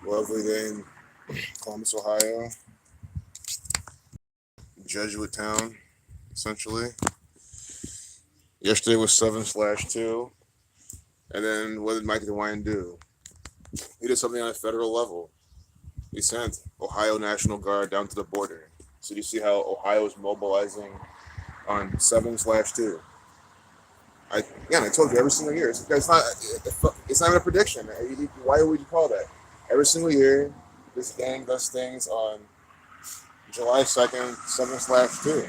Lovely day in Columbus, Ohio. Jesuit town, essentially. Yesterday was 7/2. And then what did Mike DeWine do? He did something on a federal level. He sent Ohio National Guard down to the border. So you see how Ohio is mobilizing on 7/2. I told you every single year. It's not even a prediction. Why would you call that? Every single year, this gang does things on July 2nd, 7/2.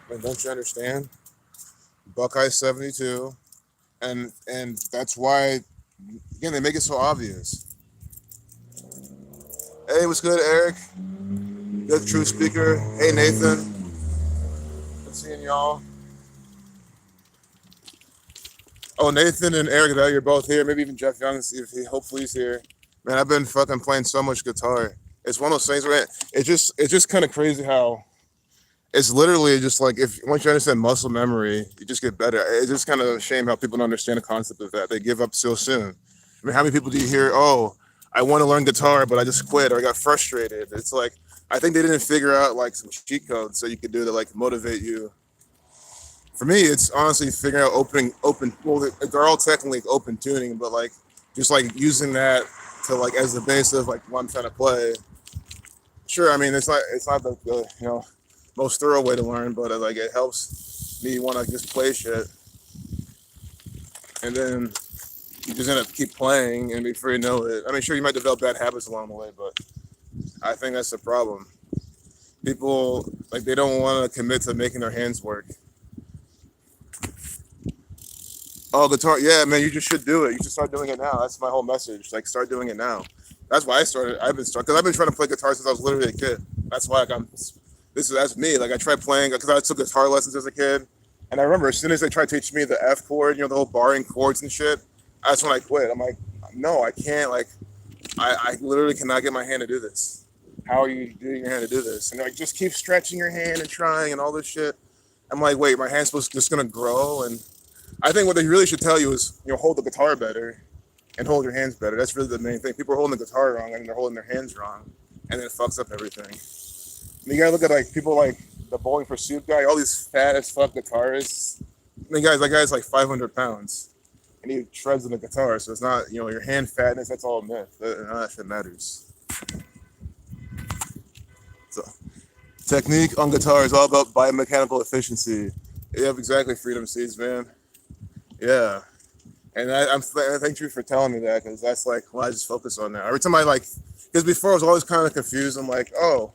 And don't you understand? Buckeyes 72. And that's why, again, they make it so obvious. Hey, what's good, Eric? Good true speaker. Hey, Nathan. Good seeing y'all. Oh, Nathan and Eric, that you're both here. Maybe even Jeff Young, if he hopefully he's here. Man, I've been fucking playing so much guitar. It's one of those things where it's just kind of crazy how it's literally just like once you understand muscle memory, you just get better. It's just kind of a shame how people don't understand the concept of that. They give up so soon. I mean, how many people do you hear, oh, I want to learn guitar, but I just quit or I got frustrated? It's like, I think they didn't figure out like some cheat codes so you could do to like motivate you. For me, it's honestly figuring out well, they're all technically open tuning, but like just like using that to like as the base of like what I'm trying to play. Sure, I mean it's not the most thorough way to learn, but like it helps me want to just play shit, and then you just end up keep playing, and before you know it, I mean, sure you might develop bad habits along the way, but I think that's the problem. People like they don't want to commit to making their hands work. Oh, guitar, yeah, man, you just should do it. You should start doing it now. That's my whole message. Like, start doing it now. That's why I started. Because I've been trying to play guitar since I was literally a kid. That's why that's me. Like, I tried playing because I took guitar lessons as a kid, and I remember as soon as they tried to teach me the F chord, the whole barring chords and shit. That's when I quit. I'm like, no, I can't. Like, I literally cannot get my hand to do this. How are you doing your hand to do this? And like, just keep stretching your hand and trying and all this shit. I'm like, wait, my hand's just gonna grow and. I think what they really should tell you is, hold the guitar better and hold your hands better. That's really the main thing. People are holding the guitar wrong and they're holding their hands wrong, and then it fucks up everything. And you gotta look at like people like the Bowling for Soup guy, all these fat as fuck guitarists. I mean, that guy's like 500 pounds, and he shreds on the guitar. So it's not, your hand fatness. That's all a myth. None of that shit matters. So, technique on guitar is all about biomechanical efficiency. Yeah, exactly. Freedom Seeds, man. Yeah, and I thank you for telling me that, because that's like I just focus on that every time because before I was always kind of confused. I'm like, oh,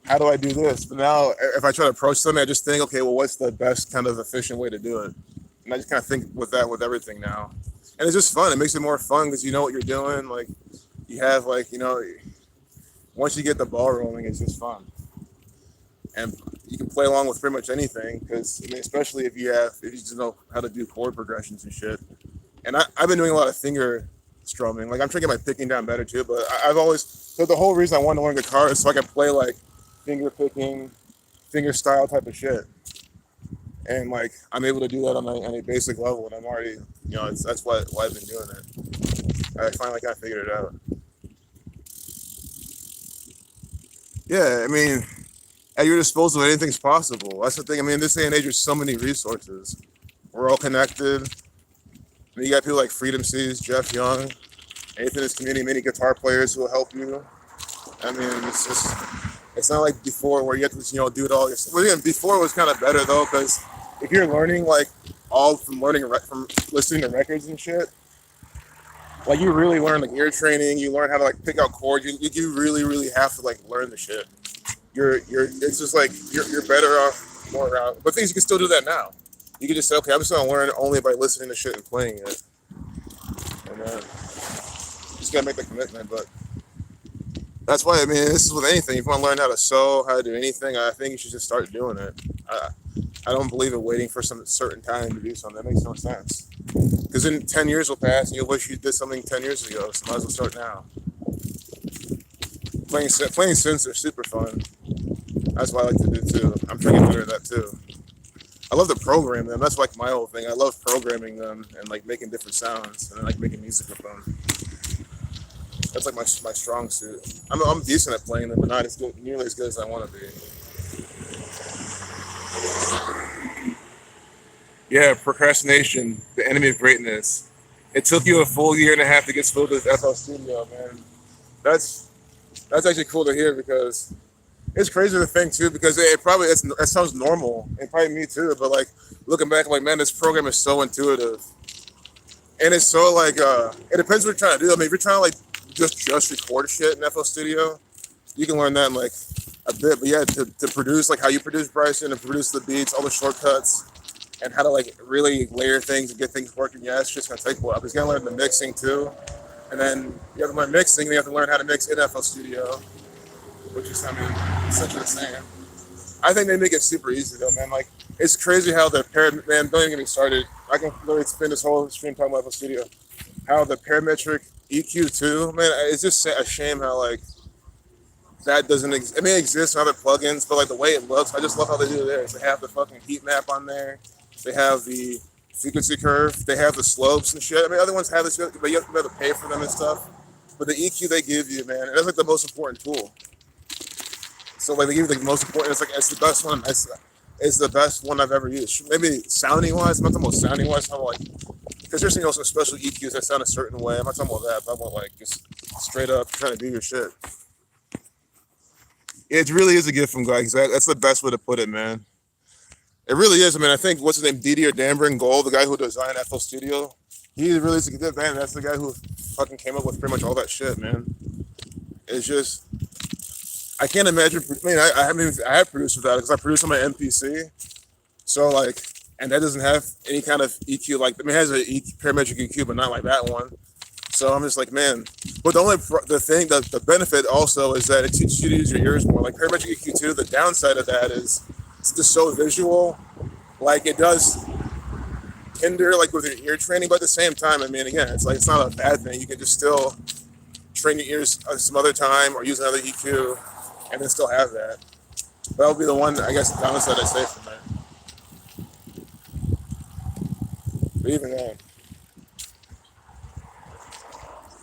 how do I do this? But now if I try to approach something, I just think, okay, well, what's the best kind of efficient way to do it? And I just kind of think with everything now, and it's just fun. It makes it more fun because you know what you're doing. Like you have once you get the ball rolling, it's just fun. And you can play along with pretty much anything, because especially if you just know how to do chord progressions and shit. And I've been doing a lot of finger strumming. Like I'm trying to get my picking down better too. But so the whole reason I wanted to learn guitar is so I can play like finger picking, finger style type of shit. And like I'm able to do that on a basic level, and I'm already that's why I've been doing it. I finally kind of figured it out. Yeah, I mean. At your disposal, anything's possible. That's the thing. I mean, in this day and age, there's so many resources. We're all connected. I mean, you got people like Freedom Seas, Jeff Young, Nathan in his community, many guitar players who will help you. I mean, it's not like before where you have to, do it all yourself. Well, yeah, before it was kind of better though, because if you're learning like all from listening to records and shit, like you really learn like ear training. You learn how to like pick out chords. You really, really have to like learn the shit. It's just like you're better off more around. But things you can still do that now. You can just say, okay, I'm just gonna learn only by listening to shit and playing it, and just gotta make the commitment. But that's why this is with anything. If you want to learn how to sew, how to do anything, I think you should just start doing it. I don't believe in waiting for some certain time to do something. That makes no sense. Because then 10 years will pass, and you'll wish you did something 10 years ago. So might as well start now. Playing synths are super fun. That's what I like to do too. I'm trying to get better at that too. I love to program them. That's like my whole thing. I love programming them and like making different sounds and like making music with them. That's like my strong suit. I'm decent at playing them, but not as good, nearly as good as I want to be. Yeah, procrastination, the enemy of greatness. It took you a full year and a half to get filled with FL Studio, man. That's that's actually cool to hear because it's crazy to think too because it probably that sounds normal and probably me too. But like looking back, like man, this program is so intuitive and it's so like it depends what you're trying to do. I mean, if you're trying to like just record shit in FL Studio, you can learn that in like a bit. But yeah, to produce like how you produce Bryson and produce the beats, all the shortcuts, and how to like really layer things and get things working. Yeah, it's just gonna take a while. But you gotta learn the mixing too, and then you have to learn mixing. And you have to learn how to mix in FL Studio, which is I mean essentially the same. I think they make it super easy though, man. Like it's crazy how the man. Don't even get me started. I can literally spend this whole stream talking about FL Studio. How the parametric EQ too, man. It's just a shame how like that doesn't. I mean, it exists in other plugins, but like the way it looks, I just love how they do it there. They have the fucking heat map on there. They have the frequency curve. They have the slopes and shit. I mean, other ones have this, but you have to be able to pay for them and stuff. But the EQ they give you, man, that's like the most important tool. So like they give you the most important. It's like it's the best one. It's the best one I've ever used. Maybe sounding wise, I'm not talking about sounding wise. I'm like because there's some special EQs that sound a certain way. I'm not talking about that. But I want like just straight up trying to do your shit. It really is a gift from God. Exactly. That's the best way to put it, man. It really is. I mean, I think what's his name, Didier Dambrin Gold, the guy who designed FL Studio, he really is a good man. That's the guy who fucking came up with pretty much all that shit, man. It's just, I can't imagine. I mean, I have produced without it because I produce on my MPC. So like, and that doesn't have any kind of EQ. Like, I mean, it has a parametric EQ, but not like that one. So I'm just like, man. But the benefit also is that it teaches you to use your ears more. Like parametric EQ too. The downside of that is it's just so visual. Like it does hinder like with your ear training, but at the same time, I mean, again, it's like it's not a bad thing. You can just still train your ears some other time or use another EQ, and then still have that. That would be the one, I guess, the downside I say from that. But even then.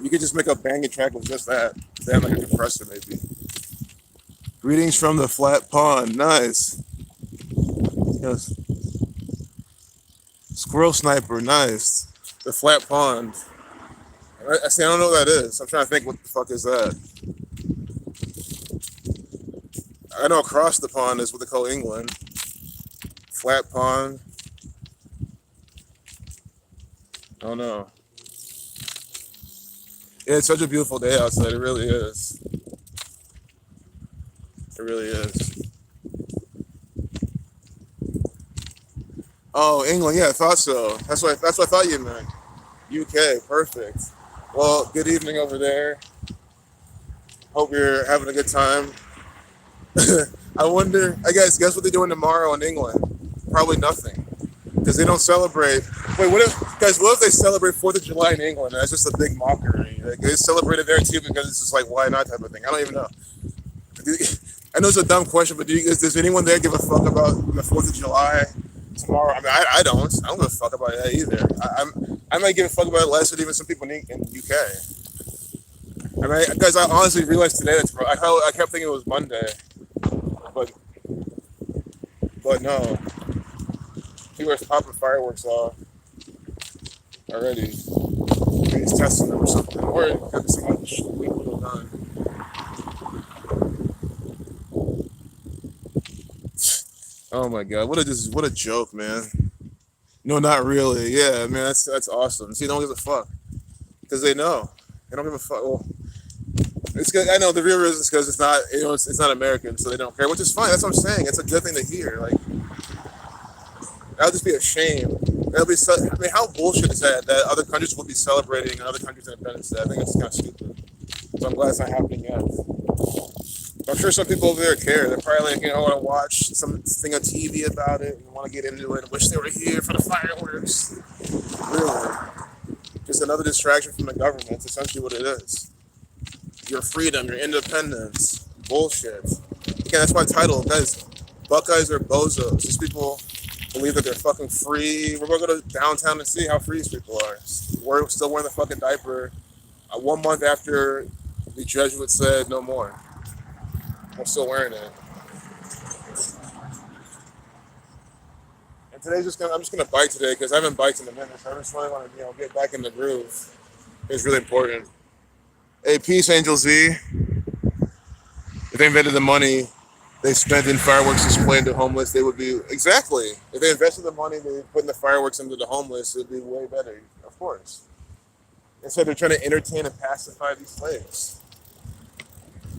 You could just make a banging track with just that. They have like a compressor maybe. Greetings from the flat pond. Nice. Yes. Squirrel sniper. Nice. The flat pond. I see. I don't know what that is. I'm trying to think what the fuck is that. I know across the pond is what they call England. Flat pond. I don't know. Yeah, it's such a beautiful day outside. It really is. It really is. Oh, England. Yeah, I thought so. That's what I thought you meant. UK. Perfect. Well, good evening over there. Hope you're having a good time. I wonder. Guess what they're doing tomorrow in England? Probably nothing, because they don't celebrate. Wait, what if they celebrate 4th of July in England? That's just a big mockery. Like, they celebrate it there too because it's just like, why not type of thing. I don't even know. I know it's a dumb question, but does anyone there give a fuck about the 4th of July tomorrow? I mean, I don't. I don't give a fuck about that either. I might give a fuck about it less than even some people in UK. I mean, guys, I honestly realized today I kept thinking it was Monday, but no. People are popping fireworks off already. Maybe he's testing them or something. Or it could be some other shit we would have done. Oh my god, what a joke, man. No, not really. Yeah, man, that's awesome. See, they don't give a fuck. Because they know. They don't give a fuck. Well, it's good. I know the real reason is because it's not, it's not American, so they don't care, which is fine. That's what I'm saying. It's a good thing to hear. Like, that would just be a shame. That'll be I mean, how bullshit is that other countries will be celebrating other countries' Independence Day? I think it's kind of stupid. So I'm glad it's not happening yet. I'm sure some people over there care. They're probably like, I want to watch something on TV about it and want to get into it and wish they were here for the fireworks. Really. Just another distraction from the government. It's essentially what it is. Your freedom, your independence. Bullshit. Again, that's my title. Guys, Buckeyes or BOZOS. These people believe that they're fucking free. We're going to go to downtown and see how free these people are. We're still wearing the fucking diaper 1 month after The Jesuit said no more. I'm still wearing it. And I'm just gonna bike today because I haven't biked in a minute. So I just really want to, get back in the groove. It's really important. Hey, peace, Angel Z. If they invented the money they spent in fireworks displaying to homeless, they would be exactly. If they invested the money they put in the fireworks into the homeless, it'd be way better, of course. Instead, they're trying to entertain and pacify these slaves.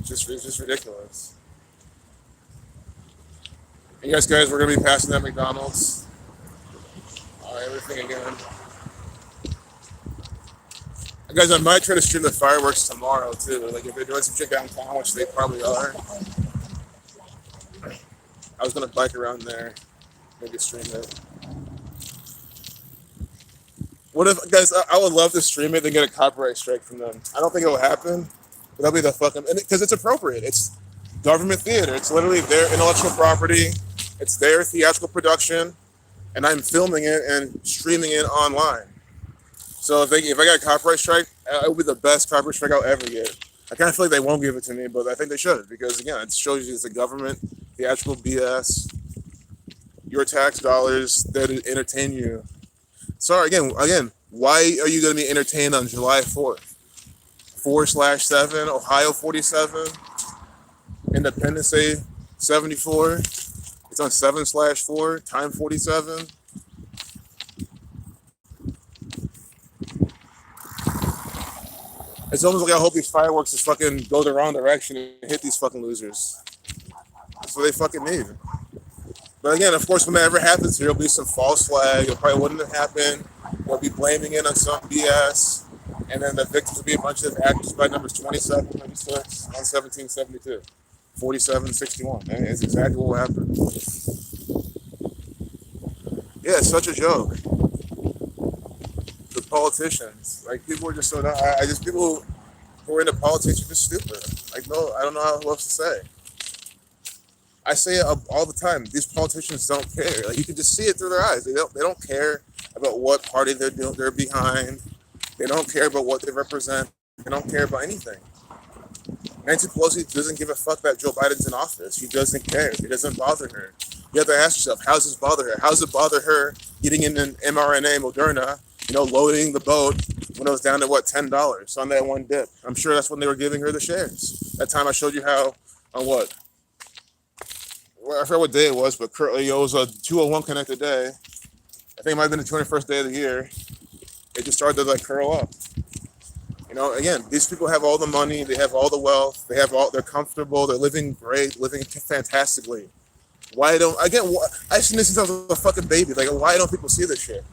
It's just ridiculous. And you guys, we're gonna be passing that McDonald's. Everything again. Guys, I might try to stream the fireworks tomorrow too. Like if they're doing some shit downtown, which they probably are. I was gonna bike around there, maybe stream it. What if, guys? I would love to stream it and get a copyright strike from them. I don't think it will happen, but that'll be the fucking because it's appropriate. It's government theater. It's literally their intellectual property. It's their theatrical production, and I'm filming it and streaming it online. So if I got a copyright strike, it would be the best copyright strike I'll ever get. I kind of feel like they won't give it to me, but I think they should because again, it shows you it's a government theatrical BS. Your tax dollars there to entertain you. Sorry, again, why are you going to be entertained on July 4th? 4/7, Ohio 47, Independence Day 74. It's on 7/4, time 47. It's almost like I hope these fireworks just fucking go the wrong direction and hit these fucking losers. That's what they fucking need. But again, of course, when that ever happens, there'll be some false flag. It probably wouldn't have happened. They'll be blaming it on some BS. And then the victims will be a bunch of actors by numbers 27, 36, 117, 72, 47, 61. And it's exactly what will happen. Yeah, it's such a joke. The politicians, like people are just so dumb. People who are into politics are just stupid. Like, no, I don't know how else to say. I say it all the time. These politicians don't care. Like you can just see it through their eyes. They don't care about what party they're behind. They don't care about what they represent. They don't care about anything. Nancy Pelosi doesn't give a fuck that Joe Biden's in office. She doesn't care. It doesn't bother her. You have to ask yourself, how does this bother her? How does it bother her getting in an mRNA Moderna, loading the boat when it was down to $10 on that one dip? I'm sure that's when they were giving her the shares. That time I showed you how on what? Well, I forgot what day it was, but currently it was a 201 connected day. I think it might have been the 21st day of the year. It just started to curl up. Again, these people have all the money, they have all the wealth, they're comfortable, they're living great, living fantastically. I've seen this since I was a fucking baby. Like, why don't people see this shit?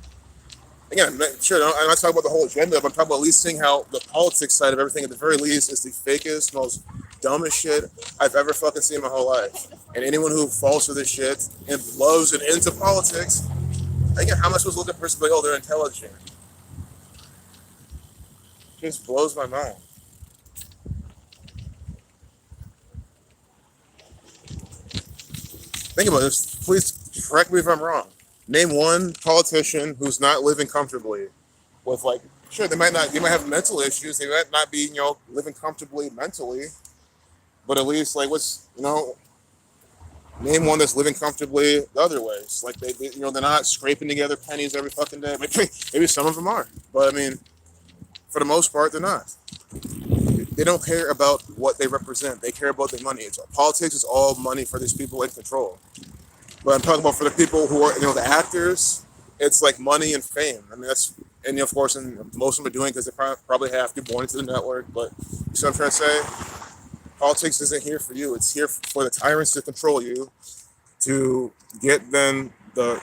Again, I'm not talking about the whole agenda, but I'm talking about at least seeing how the politics side of everything, at the very least, is the fakest, most dumbest shit I've ever fucking seen in my whole life. And anyone who falls for this shit and loves and into politics, again, how am I supposed to look at a person like, oh, they're intelligent? It just blows my mind. Think about this. Please correct me if I'm wrong. Name one politician who's not living comfortably with sure, they might have mental issues. They might not be, living comfortably mentally, but at least name one that's living comfortably the other ways. Like they're not scraping together pennies every fucking day. Maybe some of them are, but I mean, for the most part, they're not. They don't care about what they represent. They care about their money. Politics is all money for these people in control. But I'm talking about for the people who are, the actors, it's like money and fame. I mean, of course, and most of them are doing because they probably have to born into the network. But you see what I'm trying to say? Politics isn't here for you. It's here for the tyrants to control you, to get them the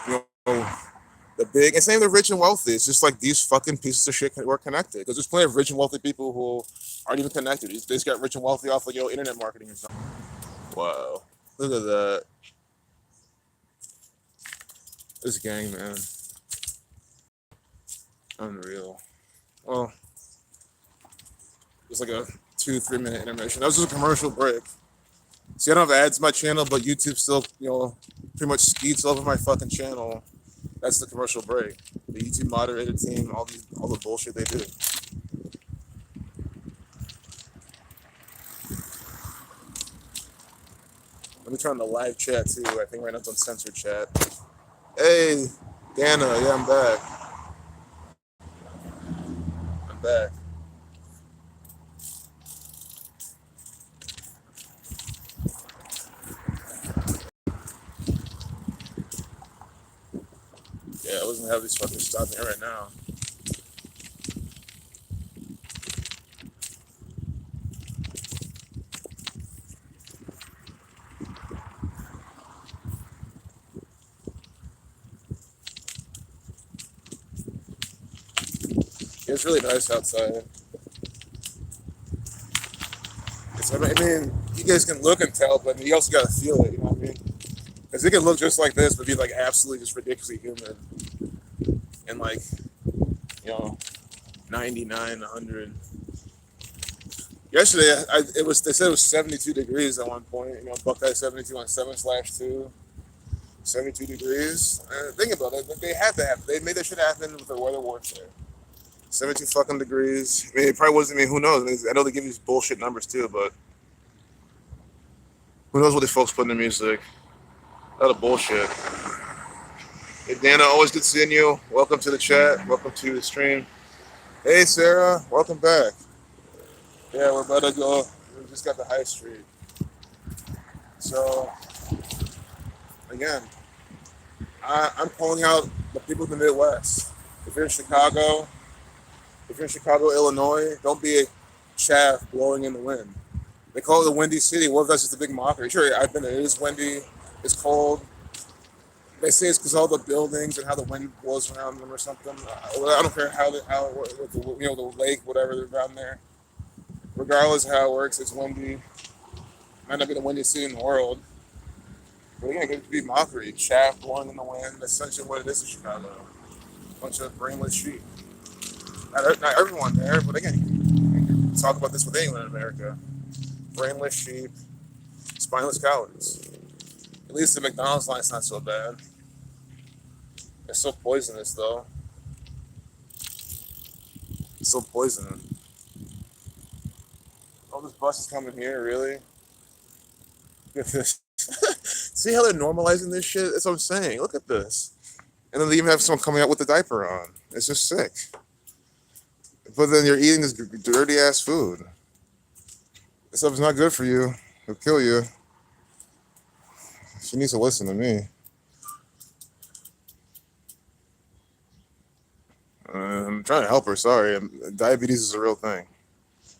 big, and same the rich and wealthy. It's just like these fucking pieces of shit were connected. Because there's plenty of rich and wealthy people who aren't even connected. They just got rich and wealthy off internet marketing or something. Wow. Look at that. This gang, man. Unreal. Well, it's like a 2-3 minute intermission. That was just a commercial break. See, I don't have ads on my channel, but YouTube still, pretty much skeets over my fucking channel. That's the commercial break. The YouTube moderated team, all the bullshit they do. Let me turn on the live chat too. I think right now it's on censored chat. Hey, Dana, yeah, I'm back. I'm back. Yeah, I wasn't having these fuckers stop me right now. It's really nice outside. I mean, you guys can look and tell, but you also gotta feel it. You know what I mean? Because it can look just like this, but be like absolutely just ridiculously humid, and like, you know, 99, 100. Yesterday, it was. They said it was 72 degrees at one point. You know, Buckeyes 72 on 7/2, 72 degrees. Think about it. They had to happen. They made that shit happen with the weather warfare. 72 fucking degrees. I mean, it probably wasn't. I mean, who knows? I know they give these bullshit numbers too, but who knows what these folks put in their music? A lot of bullshit. Hey, Dana, always good seeing you. Welcome to the chat. Welcome to the stream. Hey, Sarah. Welcome back. Yeah, we're about to go. We just got the high street. So, again, I'm calling out the people of the Midwest. If you're in Chicago, Illinois, don't be a chaff blowing in the wind. They call it the Windy City. What if that's just a big mockery? Sure, I've been there. It is windy. It's cold. They say it's because all the buildings and how the wind blows around them or something. I don't care how the lake, whatever, they're down there. Regardless of how it works, it's windy. Might not be the windiest city in the world. But again, it could be mockery. Chaff blowing in the wind. That's essentially what it is in Chicago. A bunch of brainless sheep. Not everyone there, but again, you can talk about this with anyone in America. Brainless sheep, spineless cowards. At least the McDonald's line's not so bad. It's so poisonous, though. It's so poisonous. Oh, this bus is coming here, really? Look at this. See how they're normalizing this shit? That's what I'm saying. Look at this. And then they even have someone coming out with the diaper on. It's just sick. But then you're eating this dirty ass food. This stuff is not good for you. It'll kill you. She needs to listen to me. I'm trying to help her. Sorry. Diabetes is a real thing.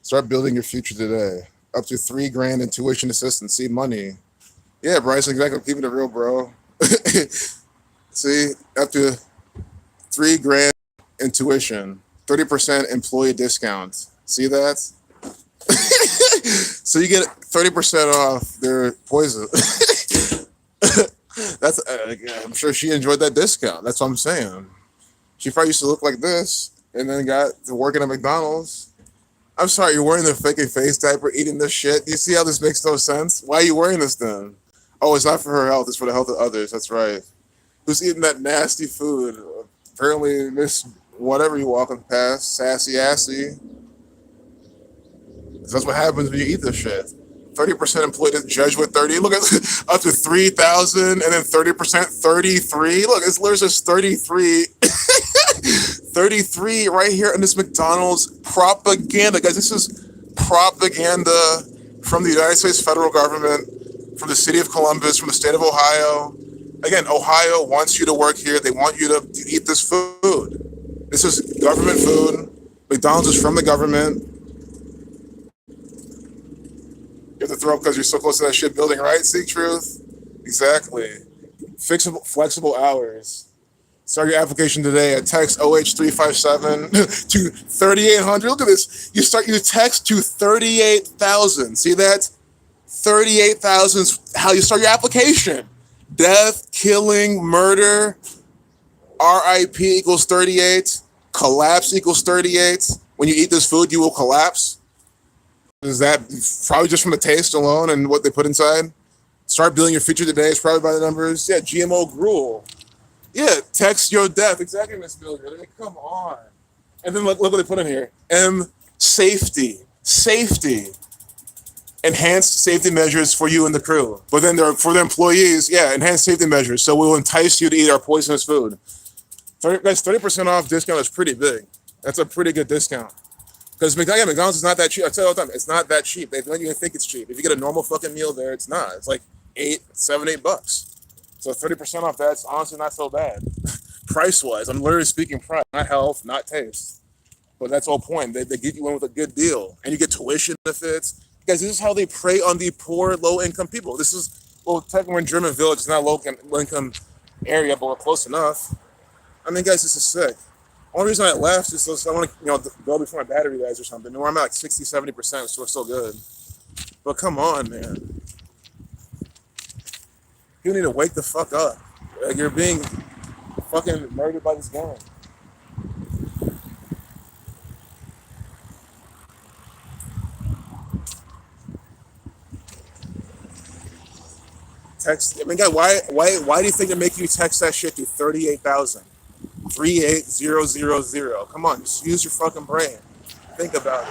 Start building your future today. Up to $3,000 in tuition assistance. See, money. Yeah, Bryce, exactly. Keeping it real, bro. See, up to $3,000 in tuition. 30% employee discount. See that? So you get 30% off their poison. That's. I'm sure she enjoyed that discount. That's what I'm saying. She probably used to look like this, and then got to working at McDonald's. I'm sorry, you're wearing the fake face diaper, eating this shit. Do you see how this makes no sense? Why are you wearing this then? Oh, it's not for her health. It's for the health of others. That's right. Who's eating that nasty food? Apparently, Miss whatever you walking past, sassy assy. That's what happens when you eat this shit. 30% employed at Jesuit 30. Look at up to 3,000 and then 30%, 33. Look, it's literally just 33. 33 right here in this McDonald's propaganda. Guys, this is propaganda from the United States federal government, from the city of Columbus, from the state of Ohio. Again, Ohio wants you to work here. They want you to eat this food. This is government food. McDonald's is from the government. You have to throw up because you're so close to that shit building, right? See, truth? Exactly. Flexible hours. Start your application today at text OH357 to 3,800. Look at this. You text to 38,000. See that? 38,000 is how you start your application. Death, killing, murder, RIP equals 38. Collapse equals 38. When you eat this food, you will collapse. Is that probably just from the taste alone and what they put inside? Start building your future today. It's probably by the numbers. Yeah, GMO gruel. Yeah, text your death. Exactly, Miss Mildred. I mean, come on. And then look what they put in here. Safety. Safety. enhanced safety measures for you and the crew. But then for the employees, yeah, enhanced safety measures. So we'll entice you to eat our poisonous food. 30% off discount is pretty big. That's a pretty good discount. Because McDonald's is not that cheap. I tell you all the time, it's not that cheap. They don't even think it's cheap. If you get a normal fucking meal there, it's not. It's like $8 So 30% off, that's honestly not so bad. Price-wise, I'm literally speaking price, not health, not taste. But that's the whole point. They get you in with a good deal. And you get tuition benefits. Guys, this is how they prey on the poor, low-income people. This is, well, technically we're in German Village. It's not a low-income area, but we're close enough. I mean, guys, this is sick. Only reason I left is I want to, go before my battery dies or something. Where I'm at like 60, 70%, so we're still good. But come on, man. You need to wake the fuck up. Like, you're being fucking murdered by this gun. Text. I mean, guy, why do you think they're making you text that shit to 38,000? 38000. Come on, just use your fucking brain. Think about it.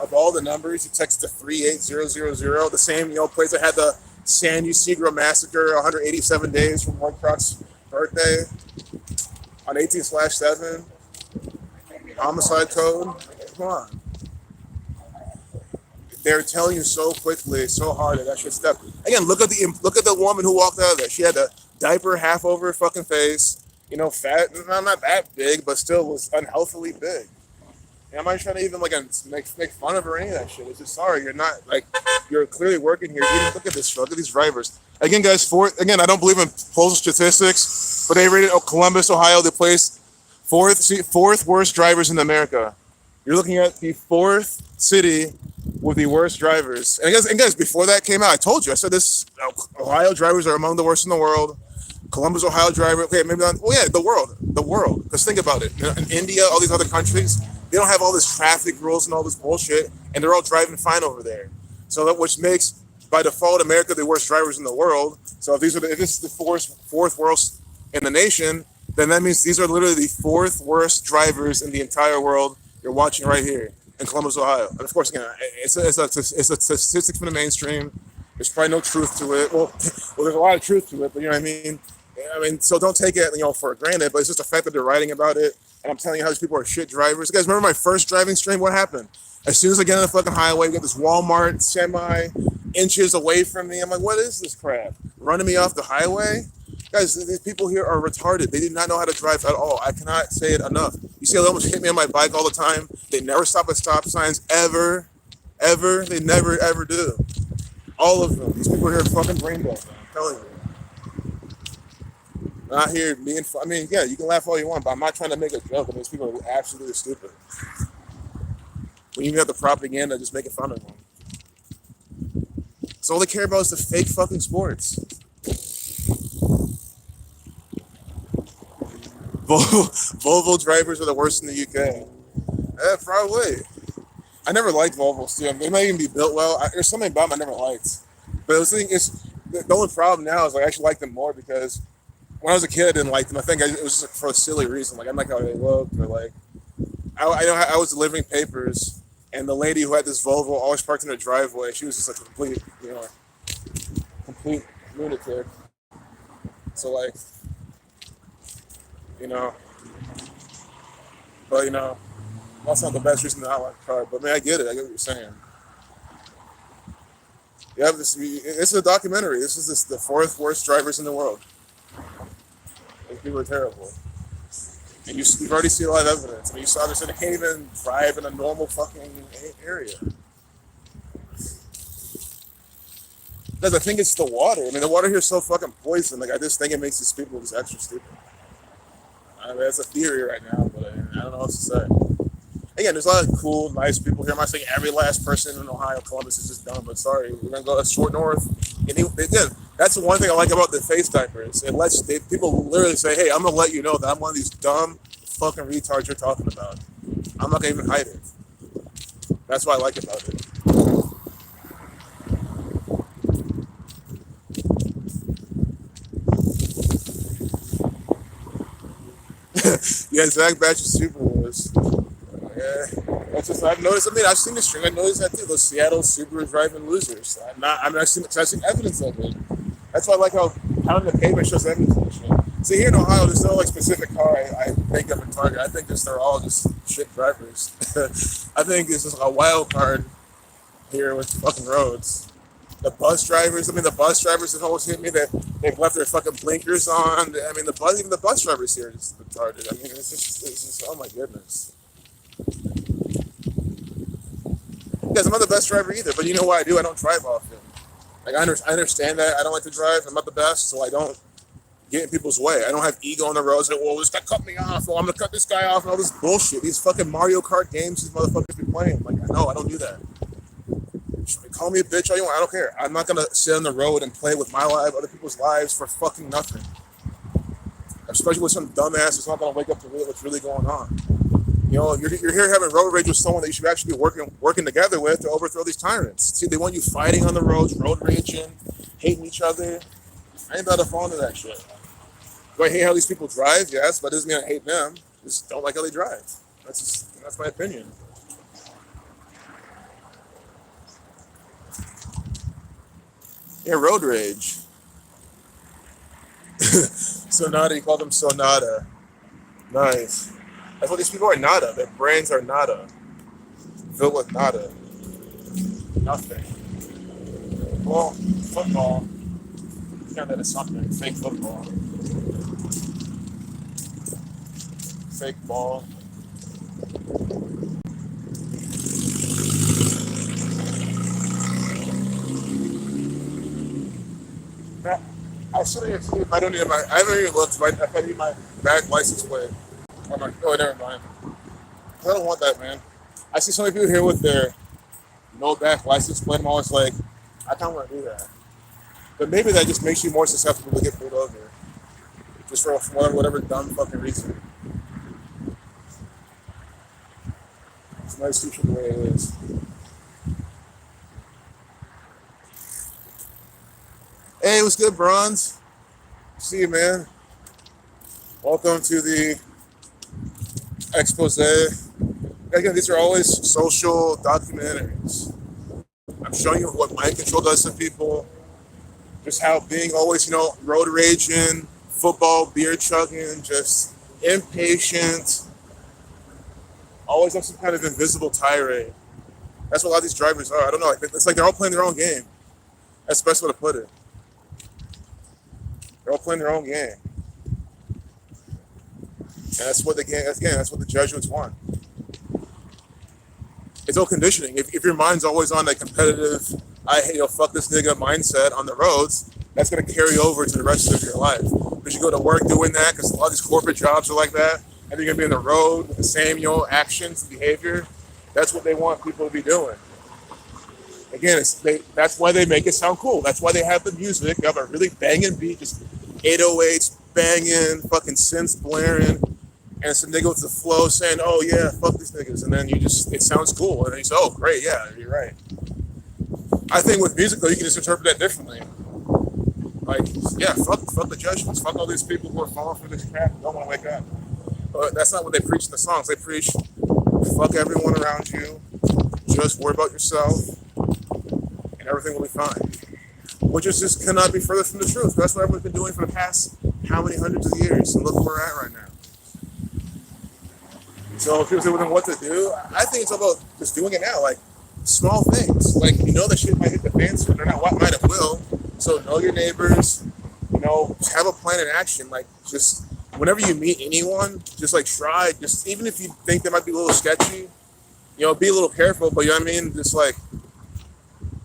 Of all the numbers, you text to 38000. The same, place that had the San Ysidro massacre, 187 days from Lloyd Croc's birthday on 18/7. Homicide code. Come on. They're telling you so quickly, so hard that shit stuck. Again, look at the woman who walked out of there. She had a diaper half over her fucking face. Fat, not that big, but still was unhealthily big. And I'm not trying to even make fun of her or any of that shit. It's just sorry, you're clearly working here. Look at this, look at these drivers. Again, guys, I don't believe in postal statistics, but they rated Columbus, Ohio, the place fourth worst drivers in America. You're looking at the fourth city with the worst drivers. And guys, before that came out, I told you, I said this: Ohio drivers are among the worst in the world. Columbus, Ohio driver, okay, maybe not. Well, yeah, the world. Because think about it. In India, all these other countries, they don't have all this traffic rules and all this bullshit, and they're all driving fine over there. So which makes, by default, America the worst drivers in the world. So if this is the fourth worst in the nation, then that means these are literally the fourth worst drivers in the entire world. You're watching right here in Columbus, Ohio. And of course, again, it's a statistic from the mainstream. There's probably no truth to it. Well, there's a lot of truth to it, but you know what I mean? So don't take it, for granted, but it's just the fact that they're writing about it. And I'm telling you how these people are shit drivers. You guys remember my first driving stream? What happened? As soon as I get on the fucking highway, we got this Walmart semi inches away from me. I'm like, what is this crap? Running me off the highway? Guys, these people here are retarded. They do not know how to drive at all. I cannot say it enough. You see, they almost hit me on my bike all the time. They never stop at stop signs, ever. They never, ever do. All of them. These people here are fucking brain dead. I'm telling you. Not here being fun. I mean, yeah, you can laugh all you want, but I'm not trying to make a joke. These people are absolutely stupid. When you have the propaganda, just making fun of them. So all they care about is the fake fucking sports. Volvo drivers are the worst in the UK. Yeah, probably. I never liked Volvos too. They might even be built well. There's something about them I never liked. But the only problem now is I actually like them more because when I was a kid I didn't like them. I think it was just for a silly reason. I didn't like how they looked, or I was delivering papers, and the lady who had this Volvo always parked in her driveway. She was just a complete lunatic. So but that's not the best reason to not like a car. But man, I get it. I get what you're saying. You have this. It's a documentary. This is the fourth worst drivers in the world. These people are terrible. And you've already seen a lot of evidence. I mean, you saw this, and they can't even drive in a normal fucking area. Because I think it's the water. I mean, the water here is so fucking poison. I just think it makes these people just extra stupid. I mean, that's a theory right now, but I don't know what to say. Again, there's a lot of cool, nice people here. I'm not saying every last person in Ohio, Columbus is just dumb, but sorry, we're going to go short north. And again, that's the one thing I like about the face diapers. People literally say, hey, I'm going to let you know that I'm one of these dumb fucking retards you're talking about. I'm not going to even hide it. That's what I like about it. Yeah, Zach Batch's Super Wars. Yeah, that's just I've noticed. I mean, I've seen this string. I noticed that too. Those Seattle Subaru driving losers. I've seen evidence of it. That's why I like how pounding the pavement shows evidence of this shit. See, here in Ohio, there's no like specific car I think of in Target. I think they're all just shit drivers. I think it's just a wild card here with fucking roads. The bus drivers. I mean, the bus drivers have always hit me that they've left their fucking blinkers on. I mean, even the bus drivers here are just retarded. I mean, it's just, oh my goodness. Yes, I'm not the best driver either, but you know what I do? I don't drive often. Like, I understand that. I don't like to drive. I'm not the best, so I don't get in people's way. I don't have ego on the road. Say, well, this guy cut me off. Well, I'm going to cut this guy off and all this bullshit. These fucking Mario Kart games these motherfuckers be playing. Like, no, I don't do that. Call me a bitch all you want. I don't care. I'm not going to sit on the road and play with my life, other people's lives for fucking nothing. Especially with some dumbass that's not going to wake up to what's really going on. You know, you're here having road rage with someone that you should actually be working together with to overthrow these tyrants. See, they want you fighting on the roads, road raging, hating each other. I ain't about to fall into that shit. Do I hate how these people drive? Yes, but it doesn't mean I hate them. I just don't like how they drive. That's my opinion. Yeah, road rage. Sonata, you call them Sonata. Nice. That's what these people are, nada. Their brains are nada. Filled with nada. Nothing. Well, football. Count that as something. Fake football. Fake ball. I should have seen if I don't need my. I haven't even looked. If I need my back license plate. I'm like, oh, never mind. I don't want that, man. I see so many people here with their no back license plate. I'm always like, I kind of want to do that. But maybe that just makes you more susceptible to get pulled over. Just for whatever dumb fucking reason. It's nice to the way it is. Hey, what's good, Bronze? See you, man. Welcome to the expose. Again, these are always social documentaries. I'm showing you what mind control does to people. Just how being always, road raging, football, beer chugging, just impatient, always on some kind of invisible tirade. That's what a lot of these drivers are. I don't know. It's like they're all playing their own game. That's the best way to put it. They're all playing their own game. And that's what the Jesuits want. It's all conditioning. If your mind's always on that competitive, fuck this nigga mindset on the roads, that's going to carry over to the rest of your life. Because you go to work doing that, because a lot of these corporate jobs are like that, and you're going to be on the road with the same, actions and behavior. That's what they want people to be doing. Again, that's why they make it sound cool. That's why they have the music. They have a really banging beat, just 808s banging, fucking synths blaring, and some nigga with the flow saying, oh yeah, fuck these niggas. And then it sounds cool. And then you say, oh great, yeah, you're right. I think with music though, you can just interpret that differently. Like, yeah, fuck the judgments. Fuck all these people who are falling for this crap and don't want to wake up. But that's not what they preach in the songs. They preach, fuck everyone around you. Just worry about yourself. And everything will be fine. Which is just cannot be further from the truth. That's what everyone's been doing for the past how many hundreds of years. And look where we're at right now. So if people say, well, then what to do? I think it's all about just doing it now. Like, small things. Like, that shit might hit the fan soon. They're not what might it will. So know your neighbors. Have a plan in action. Like, just whenever you meet anyone, just like try. Just even if you think they might be a little sketchy, be a little careful. But you know what I mean? Just like,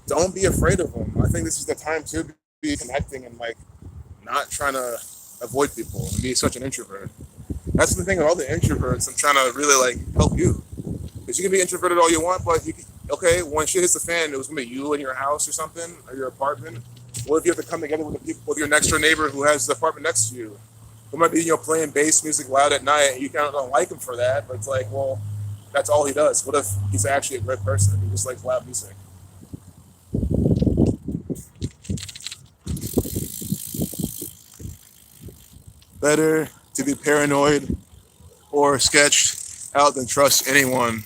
don't be afraid of them. I think this is the time to be connecting and like not trying to avoid people and be such an introvert. That's the thing with all the introverts. I'm trying to really like help you. Because you can be introverted all you want, but when shit hits the fan, it was gonna be you in your house or something, or your apartment. What if you have to come together with your next door neighbor who has the apartment next to you? Who might be, playing bass music loud at night, and you kind of don't like him for that, but it's like, well, that's all he does. What if he's actually a great person and he just likes loud music? Better to be paranoid or sketched out than trust anyone.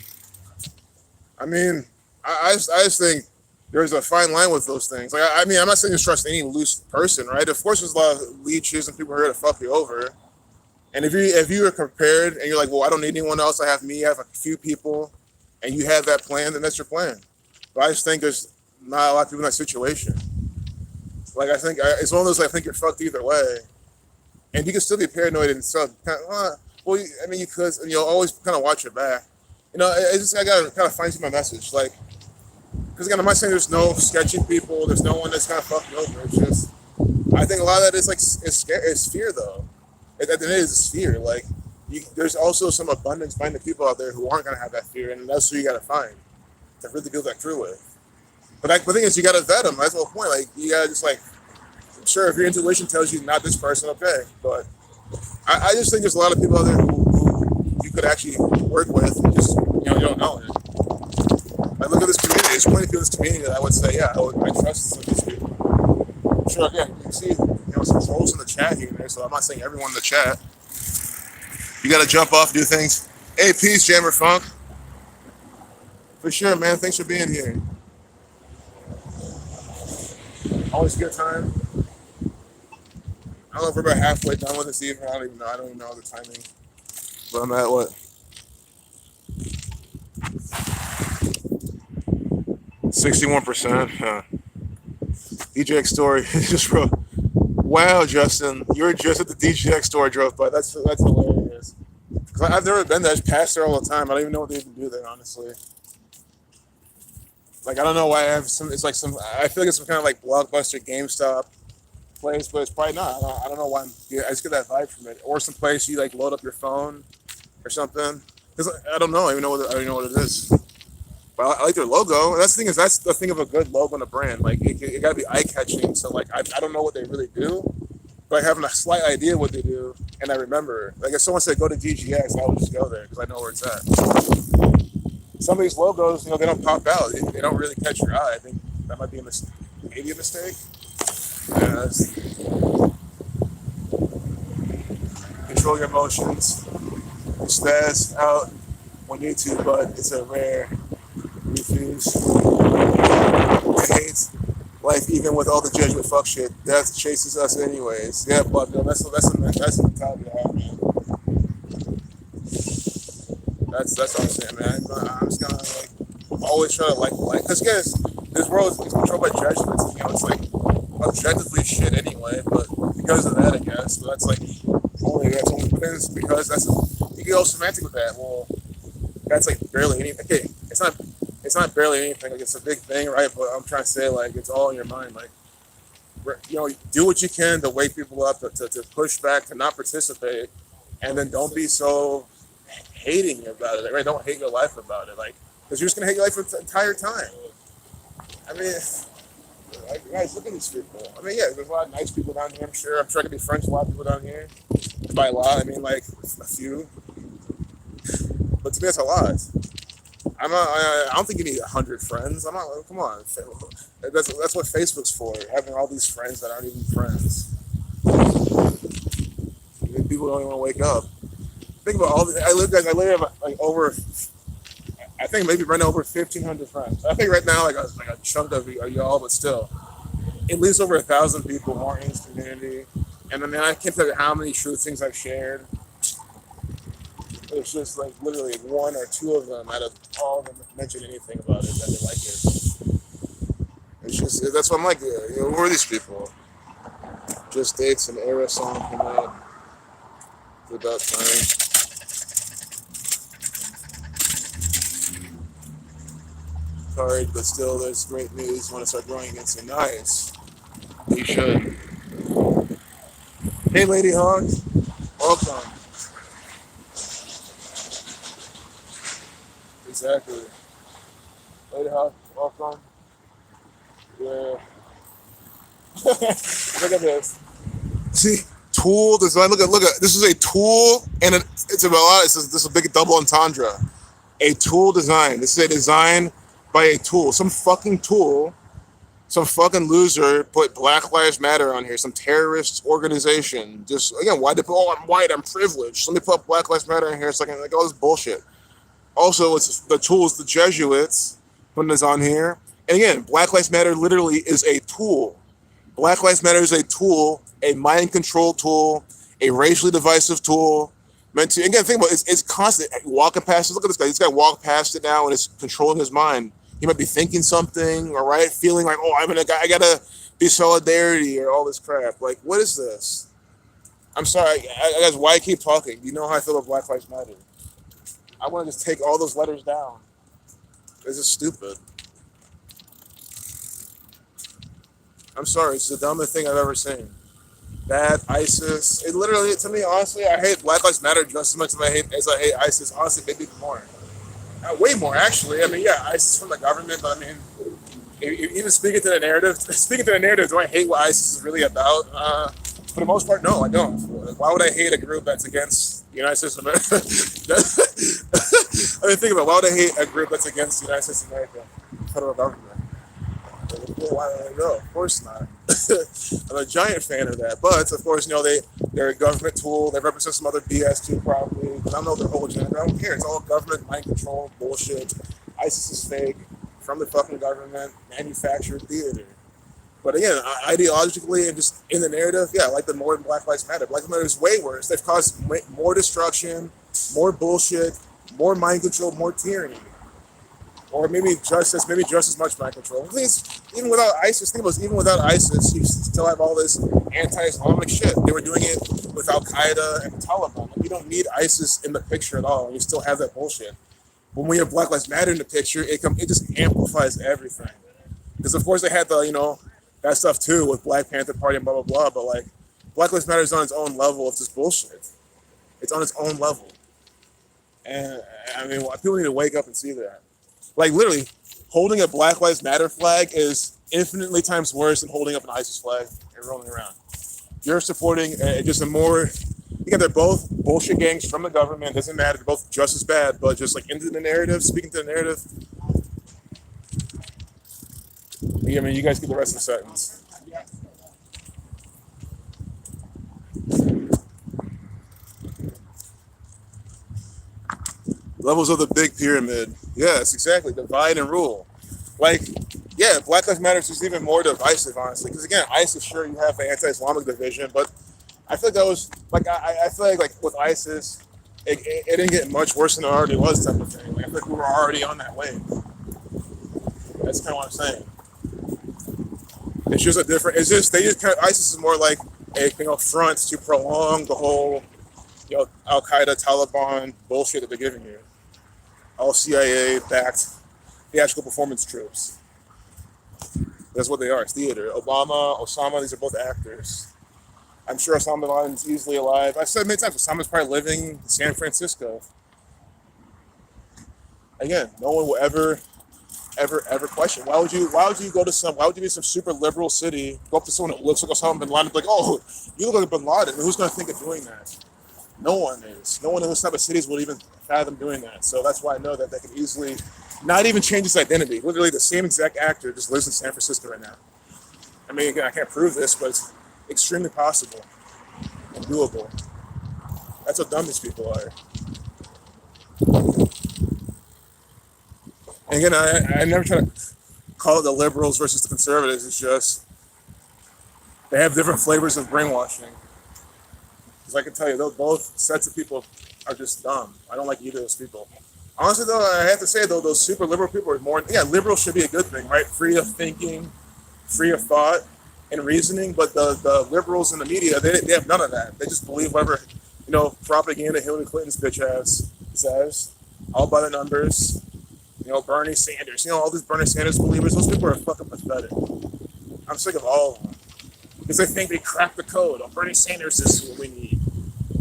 I mean, I just think there's a fine line with those things. Like, I mean, I'm not saying just trust any loose person, right? Of course, there's a lot of leeches and people here to fuck you over. And if you are prepared and you're like, well, I don't need anyone else. I have me. I have a few people, and you have that plan, then that's your plan. But I just think there's not a lot of people in that situation. Like, I think it's one of those. I think you're fucked either way, and you can still be paranoid and stuff. Well, I mean, you could, and you'll always kind of watch your back. It's just I gotta kind of fine tune my message, like, because again, I'm not saying there's no sketchy people. There's no one that's kind of fucking over. It's just I think a lot of that is like it's fear though. At the end of it is it's fear. Like, there's also some abundance-minded people out there who aren't gonna have that fear, and that's who you gotta find to really build that through with. But like, the thing is, you gotta vet them. That's the whole point. Like, you gotta just like, sure, if your intuition tells you not this person, okay. But I just think there's a lot of people out there who you could actually work with. And just you don't know it. Like, look at this community. There's plenty of people in this community that I would say, yeah, I trust some of these people. Sure, again, you can see some trolls in the chat here and there. So I'm not saying everyone in the chat. You gotta jump off, do things. Hey, peace, Jammer Funk. For sure, man. Thanks for being here. Always a good time. I don't know if we're about halfway done with this evening. I don't even know. I don't even know the timing. But I'm at what? 61%. Huh. DJX store just wrote, wow, Justin, you're just at the DJX store I drove by. That's hilarious. Cause I've never been there. I just pass there all the time. I don't even know what they even do there, honestly. Like, I don't know why I have some. It's like some. I feel like it's some kind of like Blockbuster, GameStop place, but it's probably not. I don't know why. I just get that vibe from it, or some place you like load up your phone or something. Because I don't know. I don't even know what it is. But I like their logo. That's the thing is that's the thing of a good logo and a brand. Like, it gotta be eye catching. So like I don't know what they really do, but having a slight idea what they do, and I remember. Like, if someone said go to DGX, I would just go there because I know where it's at. Some of these logos, they don't pop out. They don't really catch your eye. I think that might be a mistake. Maybe a mistake. Yeah, control your emotions. Spaz out when you need to, but it's a rare refuse. I hate life, even with all the judgment fuck shit. Death chases us anyways. Yeah, but no, that's the mentality I have, man. That's what I'm saying, man. I'm just gonna always try to like, because guys, this world is controlled by judgments. It's like objectively shit anyway. But because of that, I guess. So that's only because that's you get all semantic with that. Well, that's like barely anything. Okay, it's not barely anything. Like, it's a big thing, right? But I'm trying to say, like, it's all in your mind. Like, do what you can to wake people up, to push back, to not participate, and then don't be so hating about it, right? Don't hate your life about it, like, because you're just gonna hate your life for the entire time. I mean, guys, look at these people. I mean, yeah, there's a lot of nice people down here. I'm sure I can be friends with a lot of people down here. By a lot, I mean like a few. But to me, that's a lot. I don't think you need 100 friends. I'm not. Come on, that's what Facebook's for. Having all these friends that aren't even friends. People don't even want to wake up. Think about all the. I live like over. I think maybe right now over 1,500 friends. I think right now like a chunk of y'all, but still, at least over 1,000 people more in this community. And I mean, I can't tell you how many true things I've shared. It's just like literally one or two of them out of all of them that mention anything about it that they like it. It's just that's what I'm like. Who are these people? Just dates an era song came out. It's about time. Sorry, but still, there's great news when it starts growing again. So nice. You should. Hey, Lady Hawk. Welcome. Exactly. Lady Hawk, welcome. Yeah. Look at this. See, tool design. Look at. This is a tool, and it's about a lot. This is a big double entendre. A tool design. This is a design by a tool. Some fucking tool. Some fucking loser put Black Lives Matter on here. Some terrorist organization. Just again, why did I'm white? I'm privileged. Let me put Black Lives Matter in here. It's like all this bullshit. Also, it's the tools the Jesuits putting this on here. And again, Black Lives Matter literally is a tool. Black Lives Matter is a tool, a mind control tool, a racially divisive tool. Meant to again think about it, it's constant walking past it. Look at this guy. This guy walked past it now and it's controlling his mind. He might be thinking something, all right, feeling like, oh, I gotta be solidarity or all this crap. Like, what is this? I'm sorry, guys. Why I keep talking? You know how I feel about Black Lives Matter. I want to just take all those letters down. This is stupid. I'm sorry, it's the dumbest thing I've ever seen. That ISIS, it literally, to me, honestly, I hate Black Lives Matter just as much as I hate ISIS. Honestly, maybe even more. Way more, actually. I mean, yeah, ISIS from the government, but I mean, even speaking to the narrative, do I hate what ISIS is really about? For the most part, no, I don't. Why would I hate a group that's against the United States of America? I mean, think about it. Why would I hate a group that's against the United States of America, federal government? No, of course not. I'm a giant fan of that. But, of course, they're a government tool. They represent some other BS too, probably. But I don't know their whole agenda. I don't care. It's all government mind control bullshit. ISIS is fake from the fucking government, manufactured theater. But again, ideologically and just in the narrative, yeah, I like the more than Black Lives Matter. Black Lives Matter is way worse. They've caused more destruction, more bullshit, more mind control, more tyranny. Or maybe just as much mind control. Even without ISIS, even without ISIS, you still have all this anti-Islamic shit. They were doing it with Al Qaeda and the Taliban. Like, you don't need ISIS in the picture at all. You still have that bullshit. But when you have Black Lives Matter in the picture, it just amplifies everything. Because of course they had that stuff too with Black Panther Party and blah blah blah. But like, Black Lives Matter is on its own level of just bullshit. It's on its own level. And I mean, people need to wake up and see that. Like, literally, holding a Black Lives Matter flag is infinitely times worse than holding up an ISIS flag and rolling around. You're supporting just a more... Again, they're both bullshit gangs from the government. It doesn't matter. They're both just as bad, but just like into the narrative, speaking to the narrative. I mean, you guys get the rest of the sentence. Levels of the big pyramid. Yes, exactly. Divide and rule. Like, yeah, Black Lives Matter is just even more divisive, honestly. Because again, ISIS, sure, you have the anti-Islamic division, but I feel like that was like I feel like with ISIS, it didn't get much worse than it already was, type of thing. Like, I feel like we were already on that wave. That's kind of what I'm saying. It's just a different. It's just ISIS is more like a front to prolong the whole Al Qaeda Taliban bullshit that they're giving you. All CIA backed theatrical performance troops. That's what they are. It's theater. Obama, Osama, these are both actors. I'm sure Osama bin Laden's easily alive. I've said many times, Osama's probably living in San Francisco. Again, no one will ever question. Why would you be some super liberal city, go up to someone that looks like Osama bin Laden and be like, oh, you look like bin Laden. Who's going to think of doing that? No one is. No one in those type of cities will even fathom doing that. So that's why I know that they could easily not even change his identity. Literally the same exact actor just lives in San Francisco right now. I mean, again, I can't prove this, but it's extremely possible and doable. That's how dumb these people are. And again, I never try to call it the liberals versus the conservatives. It's just they have different flavors of brainwashing. Because I can tell you, both sets of people are just dumb. I don't like either of those people. Honestly, though, I have to say, though, those super liberal people are more... Yeah, liberal should be a good thing, right? Free of thinking, free of thought, and reasoning. But the liberals in the media, they have none of that. They just believe whatever, propaganda Hillary Clinton's bitch ass says. All by the numbers. Bernie Sanders. All these Bernie Sanders believers, those people are fucking pathetic. I'm sick of all of them. Because they think they cracked the code. Oh, Bernie Sanders is what we need.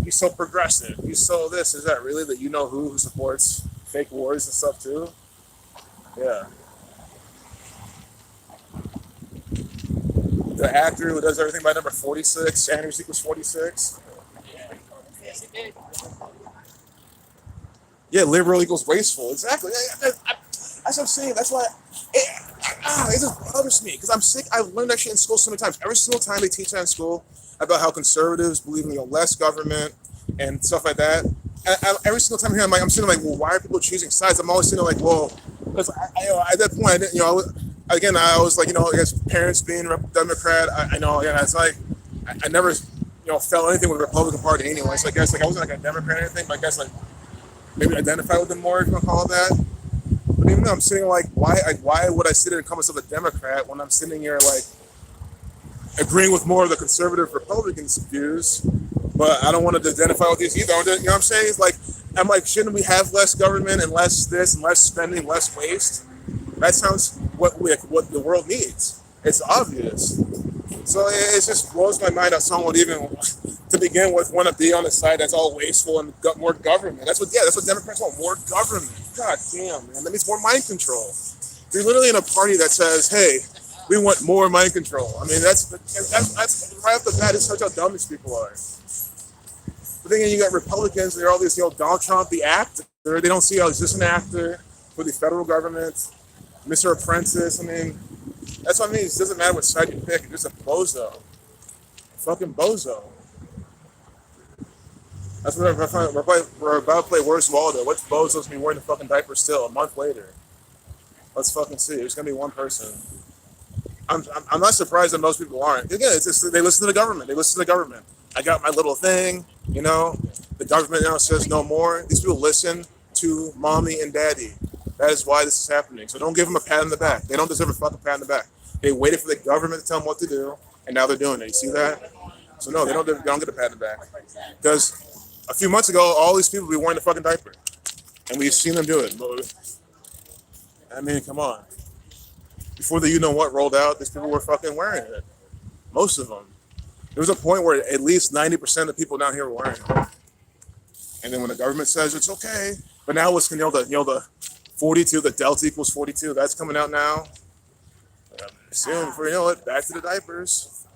He's so progressive. He's so this. Is that really that who supports fake wars and stuff too? Yeah. The actor who does everything by number 46, Sanders equals 46. Yeah, liberal equals wasteful. Exactly. That's what I'm saying. That's why it just bothers me because I'm sick. I've learned that shit in school so many times. Every single time they teach that in school about how conservatives believe in less government and stuff like that, every single time here, I'm sitting like, well, why are people choosing sides? I'm always sitting like, well, because at that point, I didn't, again, I was like, I guess parents being Democrat, I know, again, it's like, I never, felt anything with the Republican Party anyway. So I guess like I wasn't like a Democrat or anything, but I guess like maybe identify with them more, if you want to call it that. But even though I'm sitting like, why would I sit here and call myself a Democrat when I'm sitting here like agreeing with more of the conservative Republicans' views, but I don't want to identify with these either. You know what I'm saying? It's like, I'm like, shouldn't we have less government and less this and less spending, less waste? That sounds what the world needs. It's obvious. So it just blows my mind that someone would even, to begin with, want to be on the side that's all wasteful and got more government. That's what Democrats want, more government. God damn, man, that means more mind control. You're literally in a party that says, hey, we want more mind control. I mean, that's right off the bat, it shows how dumb these people are. But then you got Republicans, they're all these, Donald Trump, the actor, they don't see how he's just an actor for the federal government, Mr. Apprentice. I mean, that's what I mean. It doesn't matter what side you pick, you're just a bozo. Fucking bozo. That's what we're about to play Where's Waldo. What's bozos mean wearing the fucking diaper still a month later? Let's fucking see. There's gonna be one person. I'm not surprised that most people aren't. Again, it's just they listen to the government. They listen to the government. I got my little thing, The government now says no more. These people listen to mommy and daddy. That is why this is happening. So don't give them a pat on the back. They don't deserve a fucking pat on the back. They waited for the government to tell them what to do, and now they're doing it. You see that? So no, they don't get a pat on the back. Because a few months ago, all these people were wearing the fucking diaper, and we've seen them do it. I mean, come on. Before the what rolled out, these people were fucking wearing it. Most of them. There was a point where at least 90% of people down here were wearing it. And then when the government says it's okay, but now what's the 42, the delta equals 42, that's coming out now. Soon, before you know it, back to the diapers.